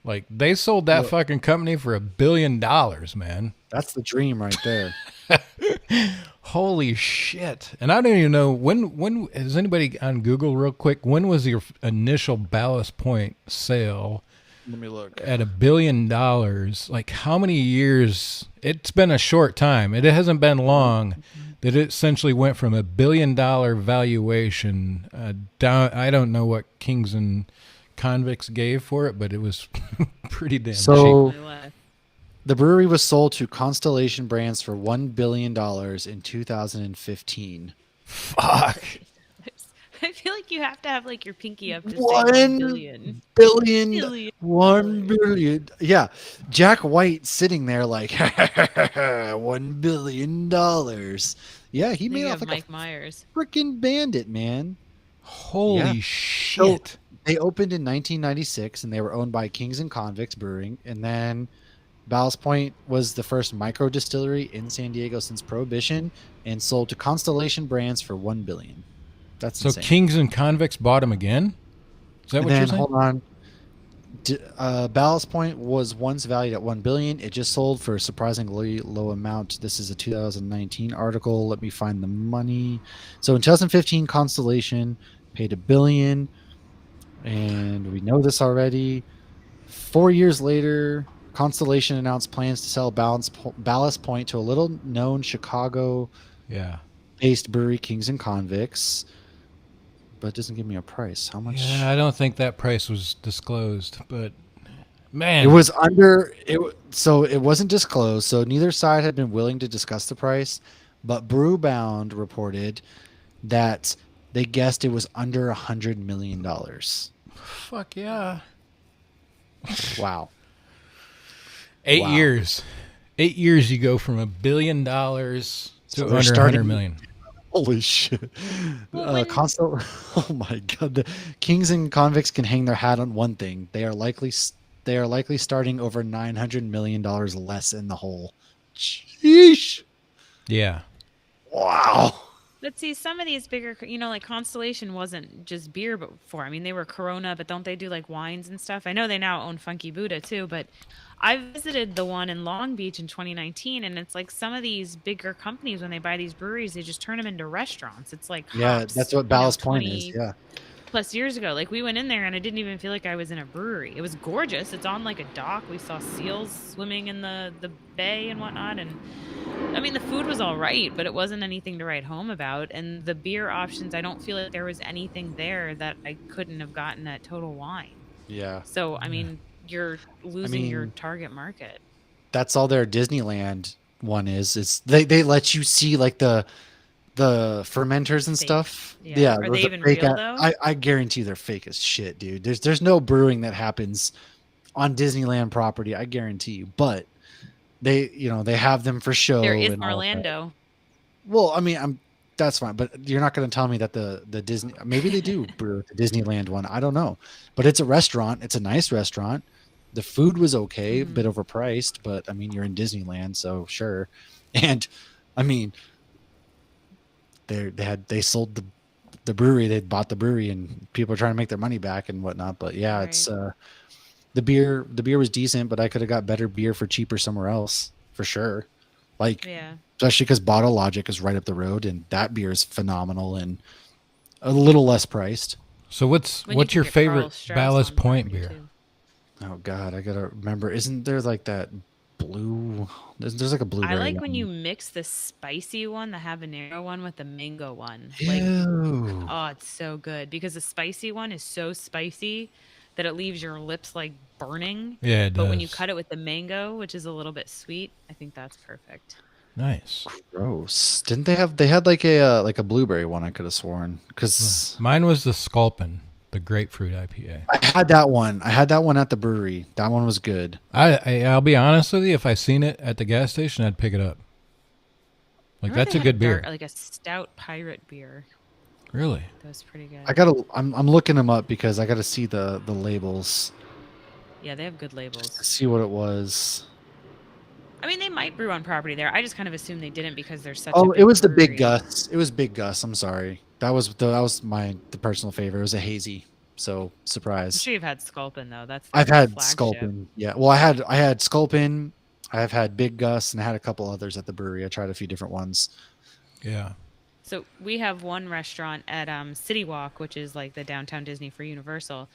Like they sold that fucking company for $1 billion, man. That's the dream right there. Holy shit. And I don't even know when is anybody on Google real quick, when was your initial Ballast Point sale Let me look. at $1 billion? Like how many years? It's been a short time. It hasn't been long that it essentially went from $1 billion valuation down. I don't know what Kings and Convicts gave for it, but it was pretty damn cheap. So Really left. the brewery was sold to Constellation Brands for $1 billion in 2015. Fuck. I feel like you have to have like your pinky up to say 1 $1 billion. billion. 1 billion. Yeah. Jack White sitting there like $1 billion. Yeah, he Then made you off have like Mike Myers. a freaking bandit, man. Holy Yeah. shit. They opened in 1996 and they were owned by Kings and Convicts Brewing. And then Ballast Point was the first micro distillery in San Diego since Prohibition and sold to Constellation Brands for $1 billion. That's So insane. Kings and Convicts bought him again? Is that And what you're then saying? hold on. Ballast Point was once valued at $1 billion. It just sold for a surprisingly low amount. This is a 2019 article. Let me find the money. So in 2015, Constellation paid $1 billion, and we know this already. 4 years later, Constellation announced plans to sell Ballast Point to a little-known Chicago-based Yeah. brewery, Kings and Convicts. But it doesn't give me a price. How much? Yeah, I don't think that price was disclosed, but man, It was under it, so it wasn't disclosed. So neither side had been willing to discuss the price, but Brewbound reported that they guessed it was under $100 million. fuck yeah. Wow. 8 Wow. years. 8 years you go from $1 billion to So they're under starting- 100 million. Holy shit! Well, when- Oh my god! The Kings and Convicts can hang their hat on one thing: they are likely starting over $900 million less in the hole. Sheesh! Yeah. Wow. But see, some of these bigger, like Constellation wasn't just beer before. I mean, they were Corona, but don't they do like wines and stuff? I know they now own Funky Buddha too, but I visited the one in Long Beach in 2019, and it's like some of these bigger companies, when they buy these breweries, they just turn them into restaurants. It's like Yeah, hops, that's what Ballast Point is. 20 Yeah. plus years ago. Like we went in there and I didn't even feel like I was in a brewery. It was gorgeous. It's on like a dock. We saw seals swimming in the bay and whatnot. And I mean, the food was all right, but it wasn't anything to write home about. And the beer options, I don't feel like there was anything there that I couldn't have gotten at Total Wine. Yeah. So, I mean, you're losing your mean, target market. that's all their Disneyland one is. It's they let you see like the fermenters and Fake. stuff. Yeah. Are with they the even fake real, a- though? I guarantee they're fake as shit, dude. There's no brewing that happens on Disneyland property. I guarantee you. But they have them for show There is and all that. Orlando. Well, I mean, that's fine, but you're not going to tell me that the Disney maybe they do brew at the Disneyland one. I don't know, but it's a restaurant. It's a nice restaurant. The food was okay, a bit overpriced, but I mean, you're in Disneyland, so sure. And I mean, they sold the brewery. They bought the brewery, and people are trying to make their money back and whatnot. But yeah, it's the beer was decent, but I could have got better beer for cheaper somewhere else for sure. Like, Yeah. especially because Bottle Logic is right up the road, and that beer is phenomenal and a little less priced. So what's When you what's can your get Carl favorite Strauss Ballast on Point property, beer? too. Oh God, I gotta remember. Isn't there like that blue? There's like a blueberry. I like one. when you mix the spicy one, the habanero one, with the mango one. Like, Ew. oh, it's so good because the spicy one is so spicy that it leaves your lips like burning. Yeah, it But when you does. cut it with the mango, which is a little bit sweet, I think that's perfect. Nice. Gross. Didn't they have? They had like a blueberry one. I could have sworn because Mine was the Sculpin, the grapefruit IPA. I had that one. I had that one at the brewery. That one was good. I'll be honest with you. If I seen it at the gas station, I'd pick it up. Like Remember that's they a had good beer. like a stout pirate beer. Really? That was pretty good. I'm looking them up because I gotta see the labels Yeah, they have good to labels. see what it was. I mean, they might brew on property there. I just kind of assumed they didn't because they're such. Oh, a big it was the brewery. Big Gus. It was Big Gus. I'm sorry. That was the personal favorite. It was a hazy. So I'm surprise. sure you've had Sculpin though. That's I've their had flagship. Sculpin. Yeah. Well, I had Sculpin. I've had Big Gus, and I had a couple others at the brewery. I tried a few different ones. Yeah. So we have one restaurant at City Walk, which is like the downtown Disney for Universal,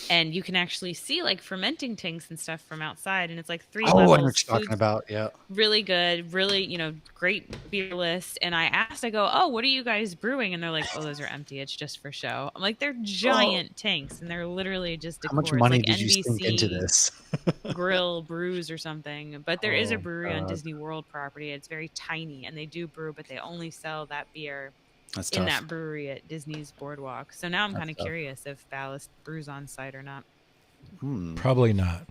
and you can actually see like fermenting tanks and stuff from outside, and it's like 3 Oh, I know levels. what you're talking Food's about. Yeah. really good, really, great beer list. And I asked, I go, oh, what are you guys brewing? And they're like, oh, those are empty. It's just for show. I'm like, they're giant tanks, and they're literally just How decor. much It's money like did you sink into NBC this? Grill brews or something. But there is a Oh, brewery on God. Disney World property. It's very tiny, and they do brew, but they only sell that beer That's in tough. that brewery at Disney's Boardwalk. So now I'm That's kind of tough. curious if Ballast brews on site or not. Probably not.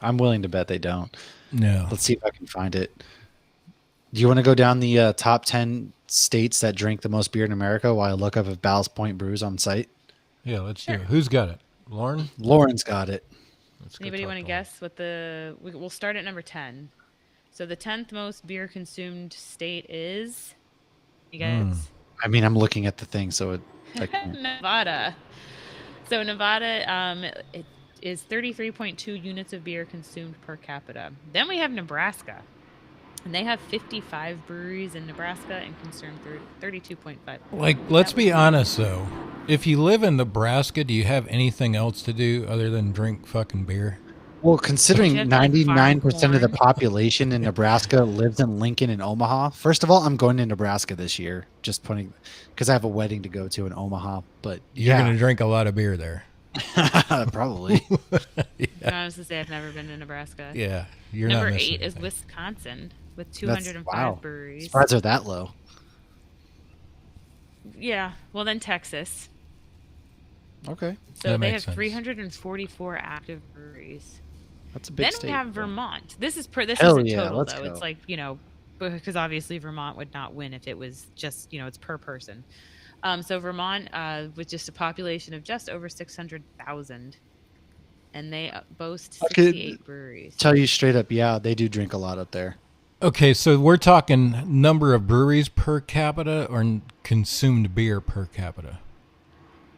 I'm willing to bet they don't. No. Let's see if I can find it. Do you want to go down the top 10 states that drink the most beer in America while I look up if Ballast Point brews on site? Yeah, let's do it. Who's got it? Lauren? Lauren's got it. Let's go Anybody talk want to Lauren. guess what we'll start at number 10. So the 10th most beer consumed state is, you guys? I mean, I'm looking at the thing, so I can't. Nevada. So Nevada, it is 33.2 units of beer consumed per capita. Then we have Nebraska, and they have 55 breweries in Nebraska and consume 32.5. Like, let's be honest though. If you live in Nebraska, do you have anything else to do other than drink fucking beer? Well, considering You have to, like, farm 99% of the corn. population in Nebraska lives in Lincoln and Omaha. First of all, I'm going to Nebraska this year, just putting because I have a wedding to go to in Omaha. But You're yeah, gonna drink a lot of beer there. probably. I was to say I've never been to Nebraska. Yeah, you're Number not missing 8 is anything. Wisconsin with That's 205 wow. breweries. Spreads are that low. Yeah. Well, then Texas. Okay, So That they makes have sense. 344 active breweries. that's a big Then state. we have Vermont. This is Hell isn't yeah, total let's though. go. It's like, because obviously Vermont would not win if it was just, it's per person. So Vermont, with just a population of just over 600,000, and they boast I could 68 breweries. Tell you straight up, yeah, they do drink a lot up there. Okay, so we're talking number of breweries per capita or consumed beer per capita?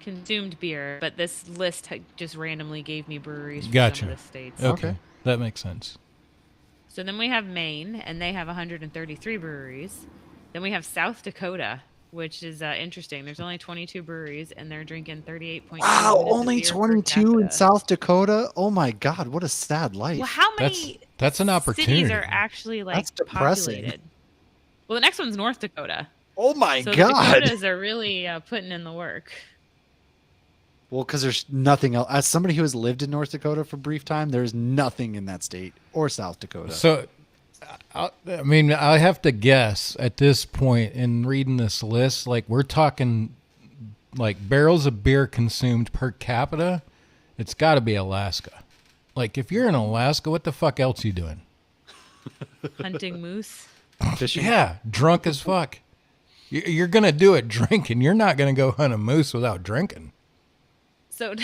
Consumed beer, but this list just randomly gave me breweries from Gotcha. some of the states. Okay, Okay. that makes sense. So then we have Maine, and they have 133 breweries. Then we have South Dakota, which is interesting. There's only 22 breweries, and they're drinking 38.2. Wow, units of only beer per 22 in capita. South Dakota. Oh my God, what a sad life. Well, how many That's an cities opportunity. are actually like That's depressing. populated? Well, the next one's North Dakota. Oh my So the God. Dakotas are really putting in the work. Well, because there's nothing else. As somebody who has lived in North Dakota for a brief time, there's nothing in that state or South Dakota. So, I mean, I have to guess at this point in reading this list, like we're talking like barrels of beer consumed per capita. It's got to be Alaska. Like if you're in Alaska, what the fuck else you doing? Hunting moose. Fishing. Yeah, drunk as fuck. You're going to do it drinking. You're not going to go hunt a moose without drinking. So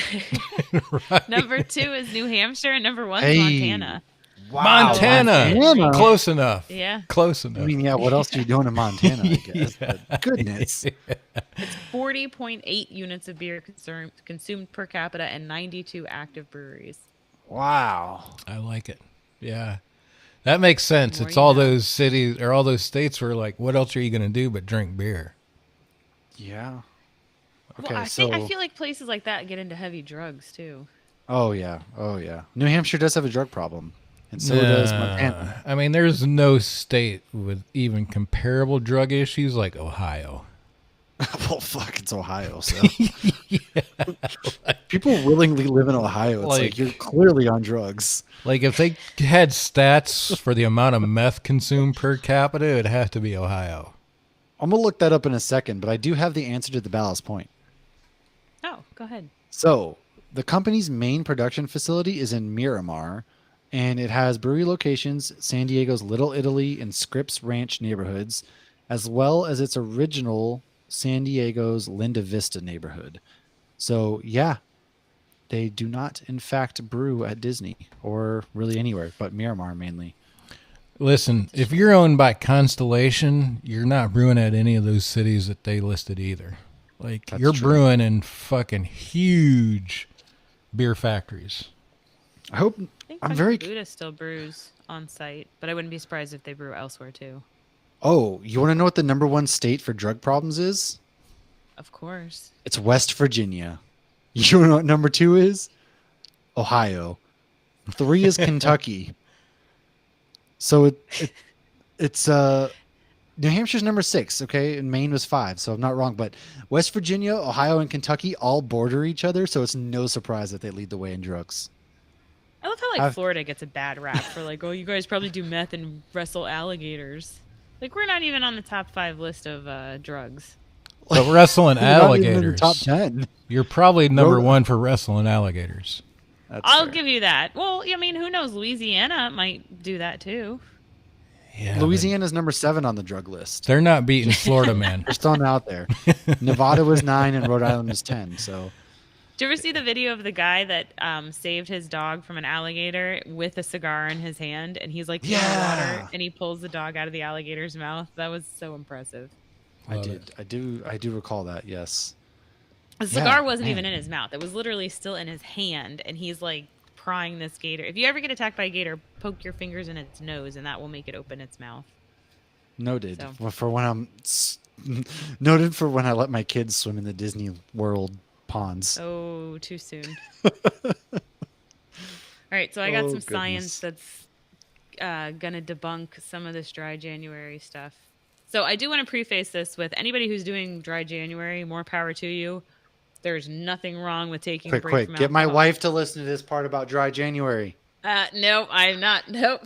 Right. number 2 is New Hampshire, and number 1 is Hey. Montana. Wow, Montana. Close enough. Yeah. Close enough. I mean, yeah. What else are you doing in Montana? I guess. But goodness. 40.8 units of beer consumed per capita and 92 active breweries. Wow. I like it. Yeah. That makes sense. More It's you all know. those cities or all those states where like, what else are you going to do but drink beer? Yeah. Well, Okay. I so. feel like places like that get into heavy drugs too. Oh yeah. Oh yeah. New Hampshire does have a drug problem, and so does Montana. I mean, there's no state with even comparable drug issues like Ohio. Well, fuck, it's Ohio, so people willingly live in Ohio. It's like Like- you're clearly on drugs. Like if they had stats for the amount of meth consumed per capita, it'd have to be Ohio. I'm gonna look that up in a second, but I do have the answer to the ballast point. Oh, go ahead. So the company's main production facility is in Miramar, and it has brewery locations, San Diego's Little Italy and Scripps Ranch neighborhoods, as well as its original San Diego's Linda Vista neighborhood. So yeah, they do not in fact brew at Disney or really anywhere, but Miramar mainly. Listen, if you're owned by Constellation, you're not brewing at any of those cities that they listed either. Like That's you're true. brewing in fucking huge beer factories. I hope I think I'm very. Buddha still brews on site, but I wouldn't be surprised if they brew elsewhere too. Oh, you want to know what the number one state for drug problems is? Of course. It's West Virginia. You know what number 2 is? Ohio. 3 is Kentucky. So it's New Hampshire's number 6, okay, and Maine was 5, so I'm not wrong. But West Virginia, Ohio, and Kentucky all border each other, so it's no surprise that they lead the way in drugs. I love how like I've- Florida gets a bad rap for like, oh, you guys probably do meth and wrestle alligators. Like we're not even on the top 5 list of drugs. But wrestling We're not even in the alligators, top 10. you're probably number Rhode- 1 for wrestling alligators. That's I'll fair. give you that. Well, I mean, who knows? Louisiana might do that too. Yeah, Louisiana's number 7 on the drug list. they're not beating Florida, man. They're still out there. Nevada was 9 and Rhode Island was 10. So Did you ever see the video of the guy that saved his dog from an alligator with a cigar in his hand, and he's like in the Yeah. water, and he pulls the dog out of the alligator's mouth? That was so impressive. I Love did. I do recall that. Yes. The Yeah, cigar wasn't man. even in his mouth; it was literally still in his hand, and he's like prying this gator. If you ever get attacked by a gator, poke your fingers in its nose, and that will make it open its mouth. Noted. So. Well, for when noted for when I let my kids swim in the Disney World ponds. Oh, too soon. All right, so I got Oh, some science goodness. that's gonna debunk some of this dry January stuff. So I do want to preface this with anybody who's doing dry January, more power to you. There's nothing wrong with taking a break Quick, from get my alcohol. wife to listen to this part about dry January. No, I'm not. Nope.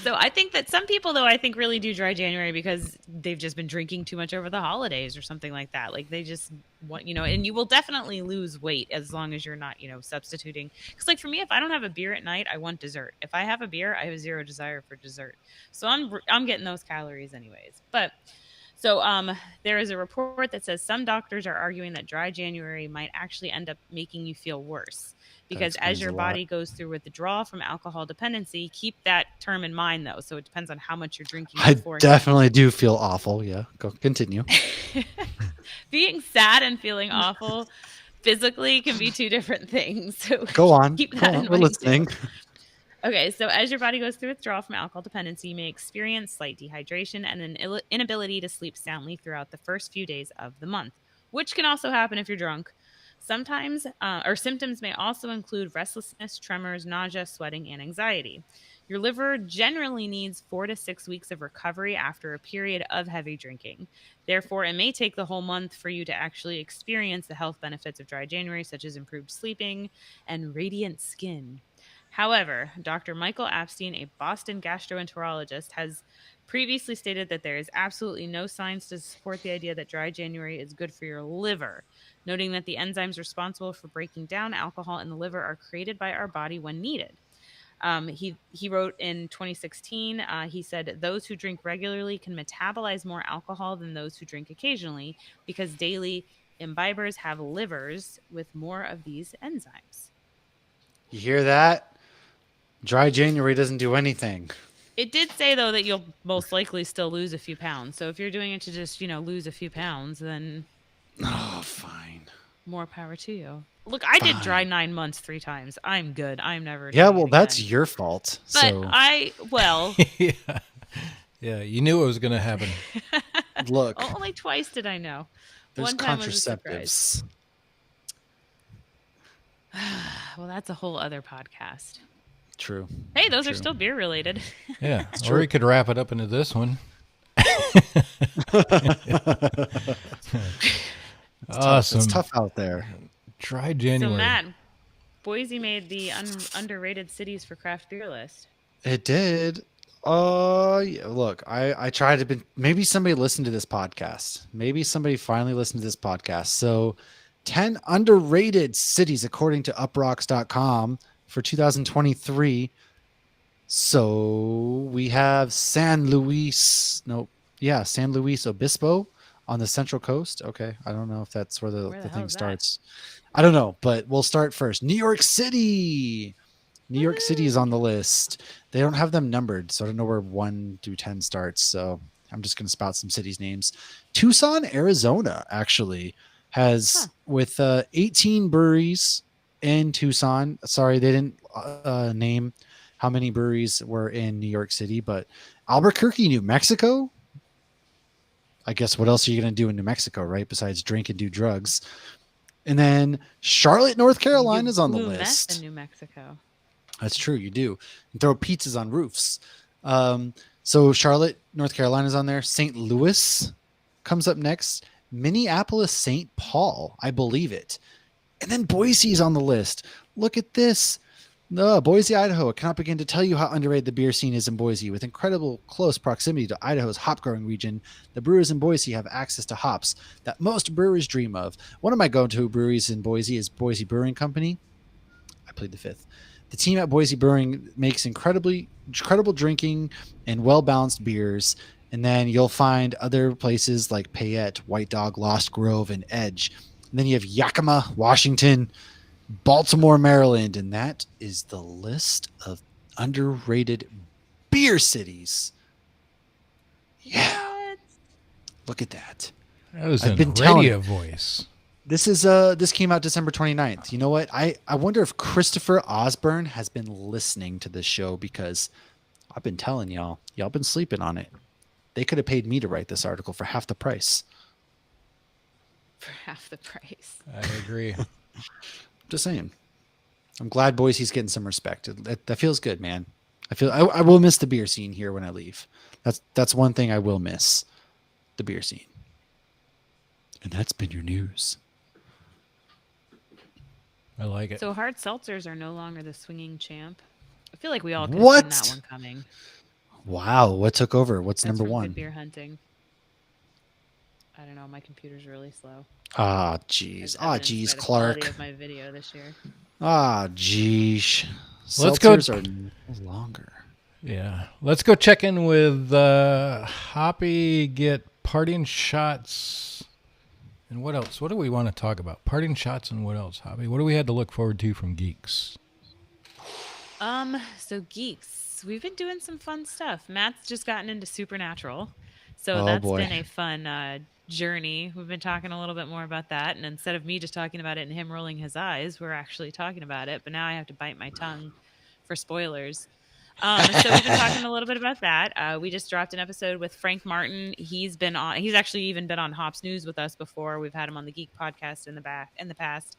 So I think that some people, though, I think really do dry January because they've just been drinking too much over the holidays or something like that. Like they just want, and you will definitely lose weight as long as you're not, substituting. Because like for me, if I don't have a beer at night, I want dessert. If I have a beer, I have zero desire for dessert. So I'm getting those calories anyways. But so there is a report that says some doctors are arguing that dry January might actually end up making you feel worse. Because explains as your a lot. body goes through withdrawal from alcohol dependency, keep that term in mind though. So it depends on how much you're drinking. I beforehand. definitely do feel awful. Yeah, go continue. Being sad and feeling awful physically can be two different things. So Go on. keep Go that on. in We're mind, too. listening. Okay, so as your body goes through withdrawal from alcohol dependency, you may experience slight dehydration and an inability to sleep soundly throughout the first few days of the month, which can also happen if you're drunk. Sometimes, or symptoms may also include restlessness, tremors, nausea, sweating, and anxiety. Your liver generally needs 4 to 6 weeks of recovery after a period of heavy drinking. Therefore, it may take the whole month for you to actually experience the health benefits of dry January, such as improved sleeping and radiant skin. However, Dr. Michael Epstein, a Boston gastroenterologist, has previously stated that there is absolutely no science to support the idea that dry January is good for your liver, noting that the enzymes responsible for breaking down alcohol in the liver are created by our body when needed. He wrote in 2016, he said, those who drink regularly can metabolize more alcohol than those who drink occasionally because daily imbibers have livers with more of these enzymes. You hear that? Dry January doesn't do anything. It did say, though, that you'll most likely still lose a few pounds. So if you're doing it to just, lose a few pounds, then Oh, fine. more power to you. Look, I did dry 9 months 3 times. I'm good. I'm never Yeah, doing well, it that's again. your fault. But So Yeah, you knew it was going to happen. look, only twice did I know. there's One time was a surprise. contraceptives. Well, that's a whole other podcast. True. Hey, those are True. still beer related. Yeah, or true. we could wrap it up into this one. Awesome. It's tough out there. Dry January. So, Matt, Boise made the underrated cities for craft beer list. It did. Yeah, look, I tried to. Maybe somebody listened to this podcast. Maybe somebody finally listened to this podcast. So, 10 underrated cities according to uprocks.com for 2023. So we have San Luis Obispo on the Central Coast. Okay, I don't know if that's where the hell thing is that? starts. I don't know, but we'll start first. New York City. New York City is on the list. They don't have them numbered, so I don't know where 1 through 10 starts. So I'm just going to spout some cities' names. Tucson, Arizona, actually has with 18 breweries in Tucson. Sorry, they didn't name how many breweries were in New York City, but Albuquerque, New Mexico. I guess what else are you going to do in New Mexico, right? Besides drink and do drugs. And then Charlotte, North Carolina is on the Blue meth list. in New Mexico. That's true. You do. And throw pizzas on roofs. So Charlotte, North Carolina is on there. St. Louis comes up next. Minneapolis, St. Paul. I believe it. And then Boise is on the list. Look at this. No, Boise, Idaho. I cannot begin to tell you how underrated the beer scene is in Boise. With incredible close proximity to Idaho's hop growing region, the brewers in Boise have access to hops that most brewers dream of. One of my go-to breweries in Boise is Boise Brewing Company. I plead the fifth. The team at Boise Brewing makes incredible drinking and well-balanced beers. And then you'll find other places like Payette, White Dog, Lost Grove, and Edge. And then you have Yakima, Washington, Baltimore, Maryland, and that is the list of underrated beer cities. Yeah, What? look at that. That was I've in been telling radio you. voice. This came out December 29th. You know what? I wonder if Christopher Osborne has been listening to this show, because I've been telling y'all been sleeping on it. They could have paid me to write this article for half the price. For half the price. I agree. Just saying. I'm glad Boise's getting some respect. That feels good, man. I will miss the beer scene here when I leave. That's one thing I will miss. The beer scene. And that's been your news. I like it. So hard seltzers are no longer the swinging champ. I feel like we all could What? have seen that one coming. Wow, what took over? What's That's number from one? Good Beer Hunting. I don't know. My computer's really slow. Ah, jeez. As Ah, evidenced jeez, by the quality Clark. of my video this year. Ah, jeez. Let's go- Seltzers are no longer. Yeah. Let's go check in with Hoppy, get parting shots. And what else? What do we want to talk about? Parting shots and what else, Hoppy? What do we had to look forward to from Geeks? So Geeks, we've been doing some fun stuff. Matt's just gotten into Supernatural. So Oh, that's boy. been a fun journey. We've been talking a little bit more about that. And instead of me just talking about it and him rolling his eyes, we're actually talking about it. But now I have to bite my tongue for spoilers. So we've been talking a little bit about that. We just dropped an episode with Frank Martin. He's actually even been on Hops News with us before. We've had him on the Geek Podcast in the past.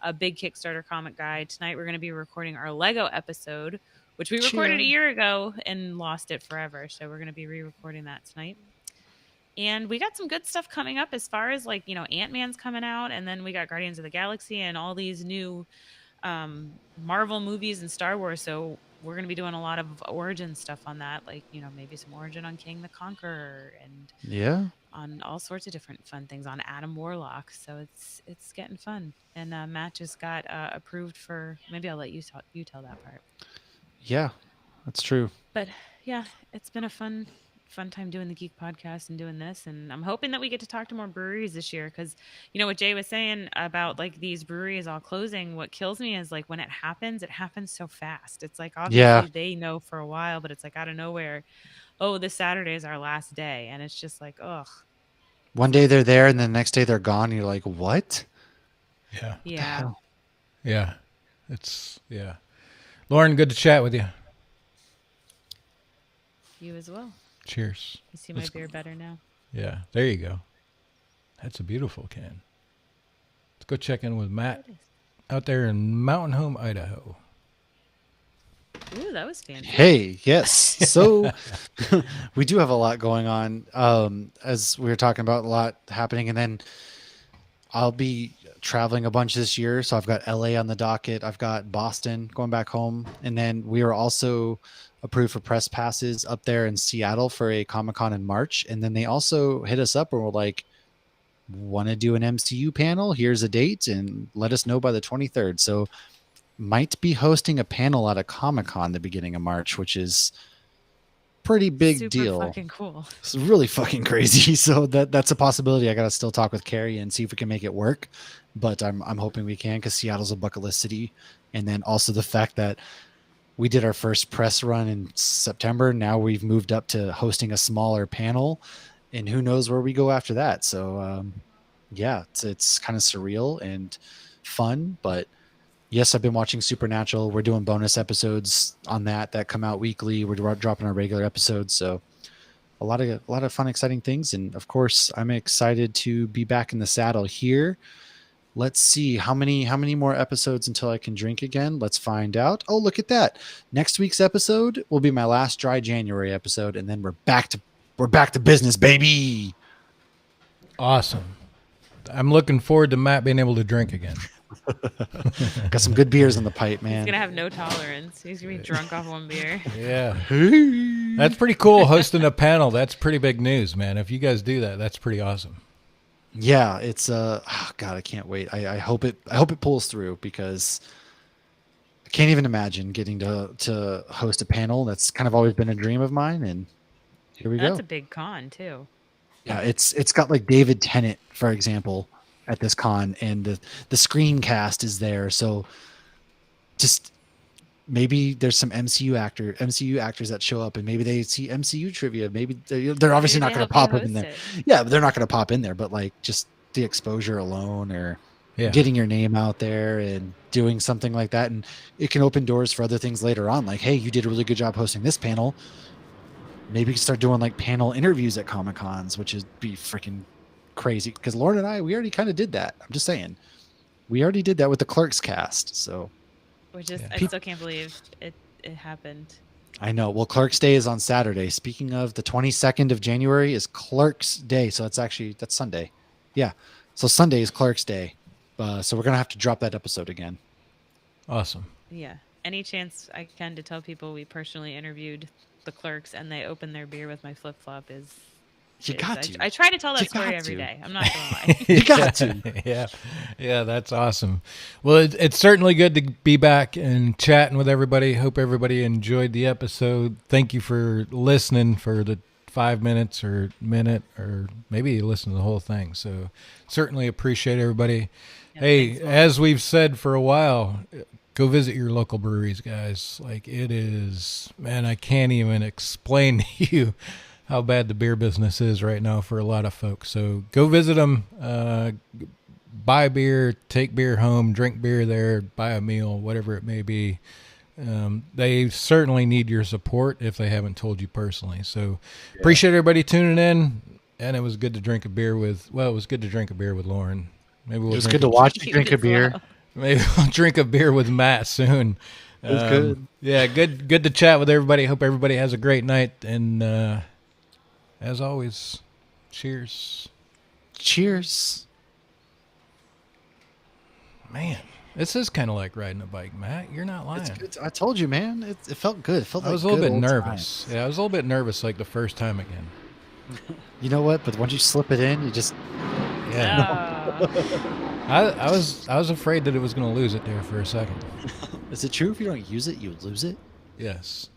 A big Kickstarter comic guy. Tonight we're going to be recording our Lego episode which we recorded a Cheer. year ago and lost it forever. So we're going to be re-recording that tonight. And we got some good stuff coming up as far as like, Ant-Man's coming out, and then we got Guardians of the Galaxy and all these new Marvel movies and Star Wars. So we're going to be doing a lot of origin stuff on that, like, maybe some origin on King the Conqueror and Yeah. on all sorts of different fun things on Adam Warlock. So it's getting fun. And Matt just got approved for, maybe I'll let you tell that part. Yeah, that's true. But yeah, it's been a fun time doing the Geek Podcast and doing this, and I'm hoping that we get to talk to more breweries this year, because what Jay was saying about like these breweries all closing, what kills me is like when it happens so fast. It's like obviously they know for a while, but it's like out of nowhere, oh, this Saturday is our last day, and it's just like, ugh. One day they're there, and the next day they're gone. And you're like, what? Yeah. Yeah. Lauren, good to chat with you. You as well. Cheers. You see my beer better now. Yeah, there you go. That's a beautiful can. Let's go check in with Matt out there in Mountain Home, Idaho. Ooh, that was fancy. Hey, yes. So we do have a lot going on. As we were talking about, a lot happening, and then I'll be traveling a bunch this year. So I've got LA on the docket. I've got Boston going back home. And then we are also approved for press passes up there in Seattle for a Comic-Con in March. And then they also hit us up and were like, want to do an MCU panel? Here's a date and let us know by the 23rd. So might be hosting a panel at a Comic-Con the beginning of March, which is pretty big Super deal. fucking cool. It's really fucking crazy. So that's a possibility. I got to still talk with Carrie and see if we can make it work, but I'm hoping we can, because Seattle's a bucket list city. And then also the fact that we did our first press run in September. Now we've moved up to hosting a smaller panel, and who knows where we go after that. So yeah, it's kind of surreal and fun, but yes, I've been watching Supernatural. We're doing bonus episodes on that come out weekly. We're dropping our regular episodes. So a lot of fun, exciting things. And of course, I'm excited to be back in the saddle here. Let's see how many more episodes until I can drink again. Let's find out. Oh, look at that. Next week's episode will be my last dry January episode. And then we're back to business, baby. Awesome. I'm looking forward to Matt being able to drink again. Got some good beers in the pipe, man. He's going to have no tolerance. He's going to be drunk off one beer. Yeah. That's pretty cool, hosting a panel. That's pretty big news, man. If you guys do that, that's pretty awesome. Yeah, it's oh God, I can't wait. I hope it pulls through, because I can't even imagine getting to host a panel. That's kind of always been a dream of mine, and here we go. That's a big con too. Yeah, it's got like David Tennant, for example, at this con, and the screencast is there. So just maybe there's some MCU actors that show up, and maybe they see MCU trivia. Maybe they're obviously not going to pop up in there. Yeah, but they're not going to pop in there. But like just the exposure alone, or getting your name out there and doing something like that, and it can open doors for other things later on. Like, hey, you did a really good job hosting this panel. Maybe you can start doing like panel interviews at Comic-Cons, which would be freaking crazy. Because Lauren and I, we already kind of did that. I'm just saying, we already did that with the Clerks cast. So. Which is, I still can't believe it happened. I know. Well, Clerks Day is on Saturday. Speaking of, the 22nd of January is Clerks Day. So that's Sunday. Yeah. So Sunday is Clerks Day. So we're going to have to drop that episode again. Awesome. Yeah. Any chance I can to tell people we personally interviewed the Clerks and they opened their beer with my flip-flop is... You got to. I try to tell that story every day. I'm not going to lie. You got to. Yeah, that's awesome. Well, it's certainly good to be back and chatting with everybody. Hope everybody enjoyed the episode. Thank you for listening for the 5 minutes or minute, or maybe you listen to the whole thing. So certainly appreciate everybody. Yeah, hey, thanks, as we've said for a while, go visit your local breweries, guys. Like, it is, man, I can't even explain to you how bad the beer business is right now for a lot of folks. So go visit them, buy beer, take beer home, drink beer there, buy a meal, whatever it may be. They certainly need your support if they haven't told you personally. So appreciate everybody tuning in. And it was good to drink a beer with Lauren. Maybe it was good to watch you drink a beer. Maybe we'll drink a beer with Matt soon. It was good. Yeah, good to chat with everybody. Hope everybody has a great night. And as always, cheers. Cheers. Man, this is kind of like riding a bike, Matt. You're not lying. It's good. I told you, man. It felt good. It felt I was a like little good bit old nervous. times. Yeah, I was a little bit nervous like the first time again. You know what? But once you slip it in, you just Yeah. I was afraid that it was going to lose it there for a second. is it true if you don't use it, you lose it? Yes.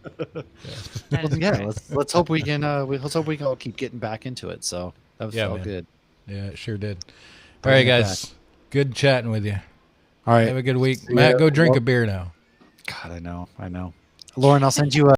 Yes. That is Yeah, correct. let's hope we can let's hope we can all keep getting back into it. So that was Yeah, felt man. good. Yeah, it sure did. All Bringing right, it guys. Good chatting with you. All right. Have a good week. See Matt, ya. go drink Well- a beer now. God, I know. Lauren, I'll send you a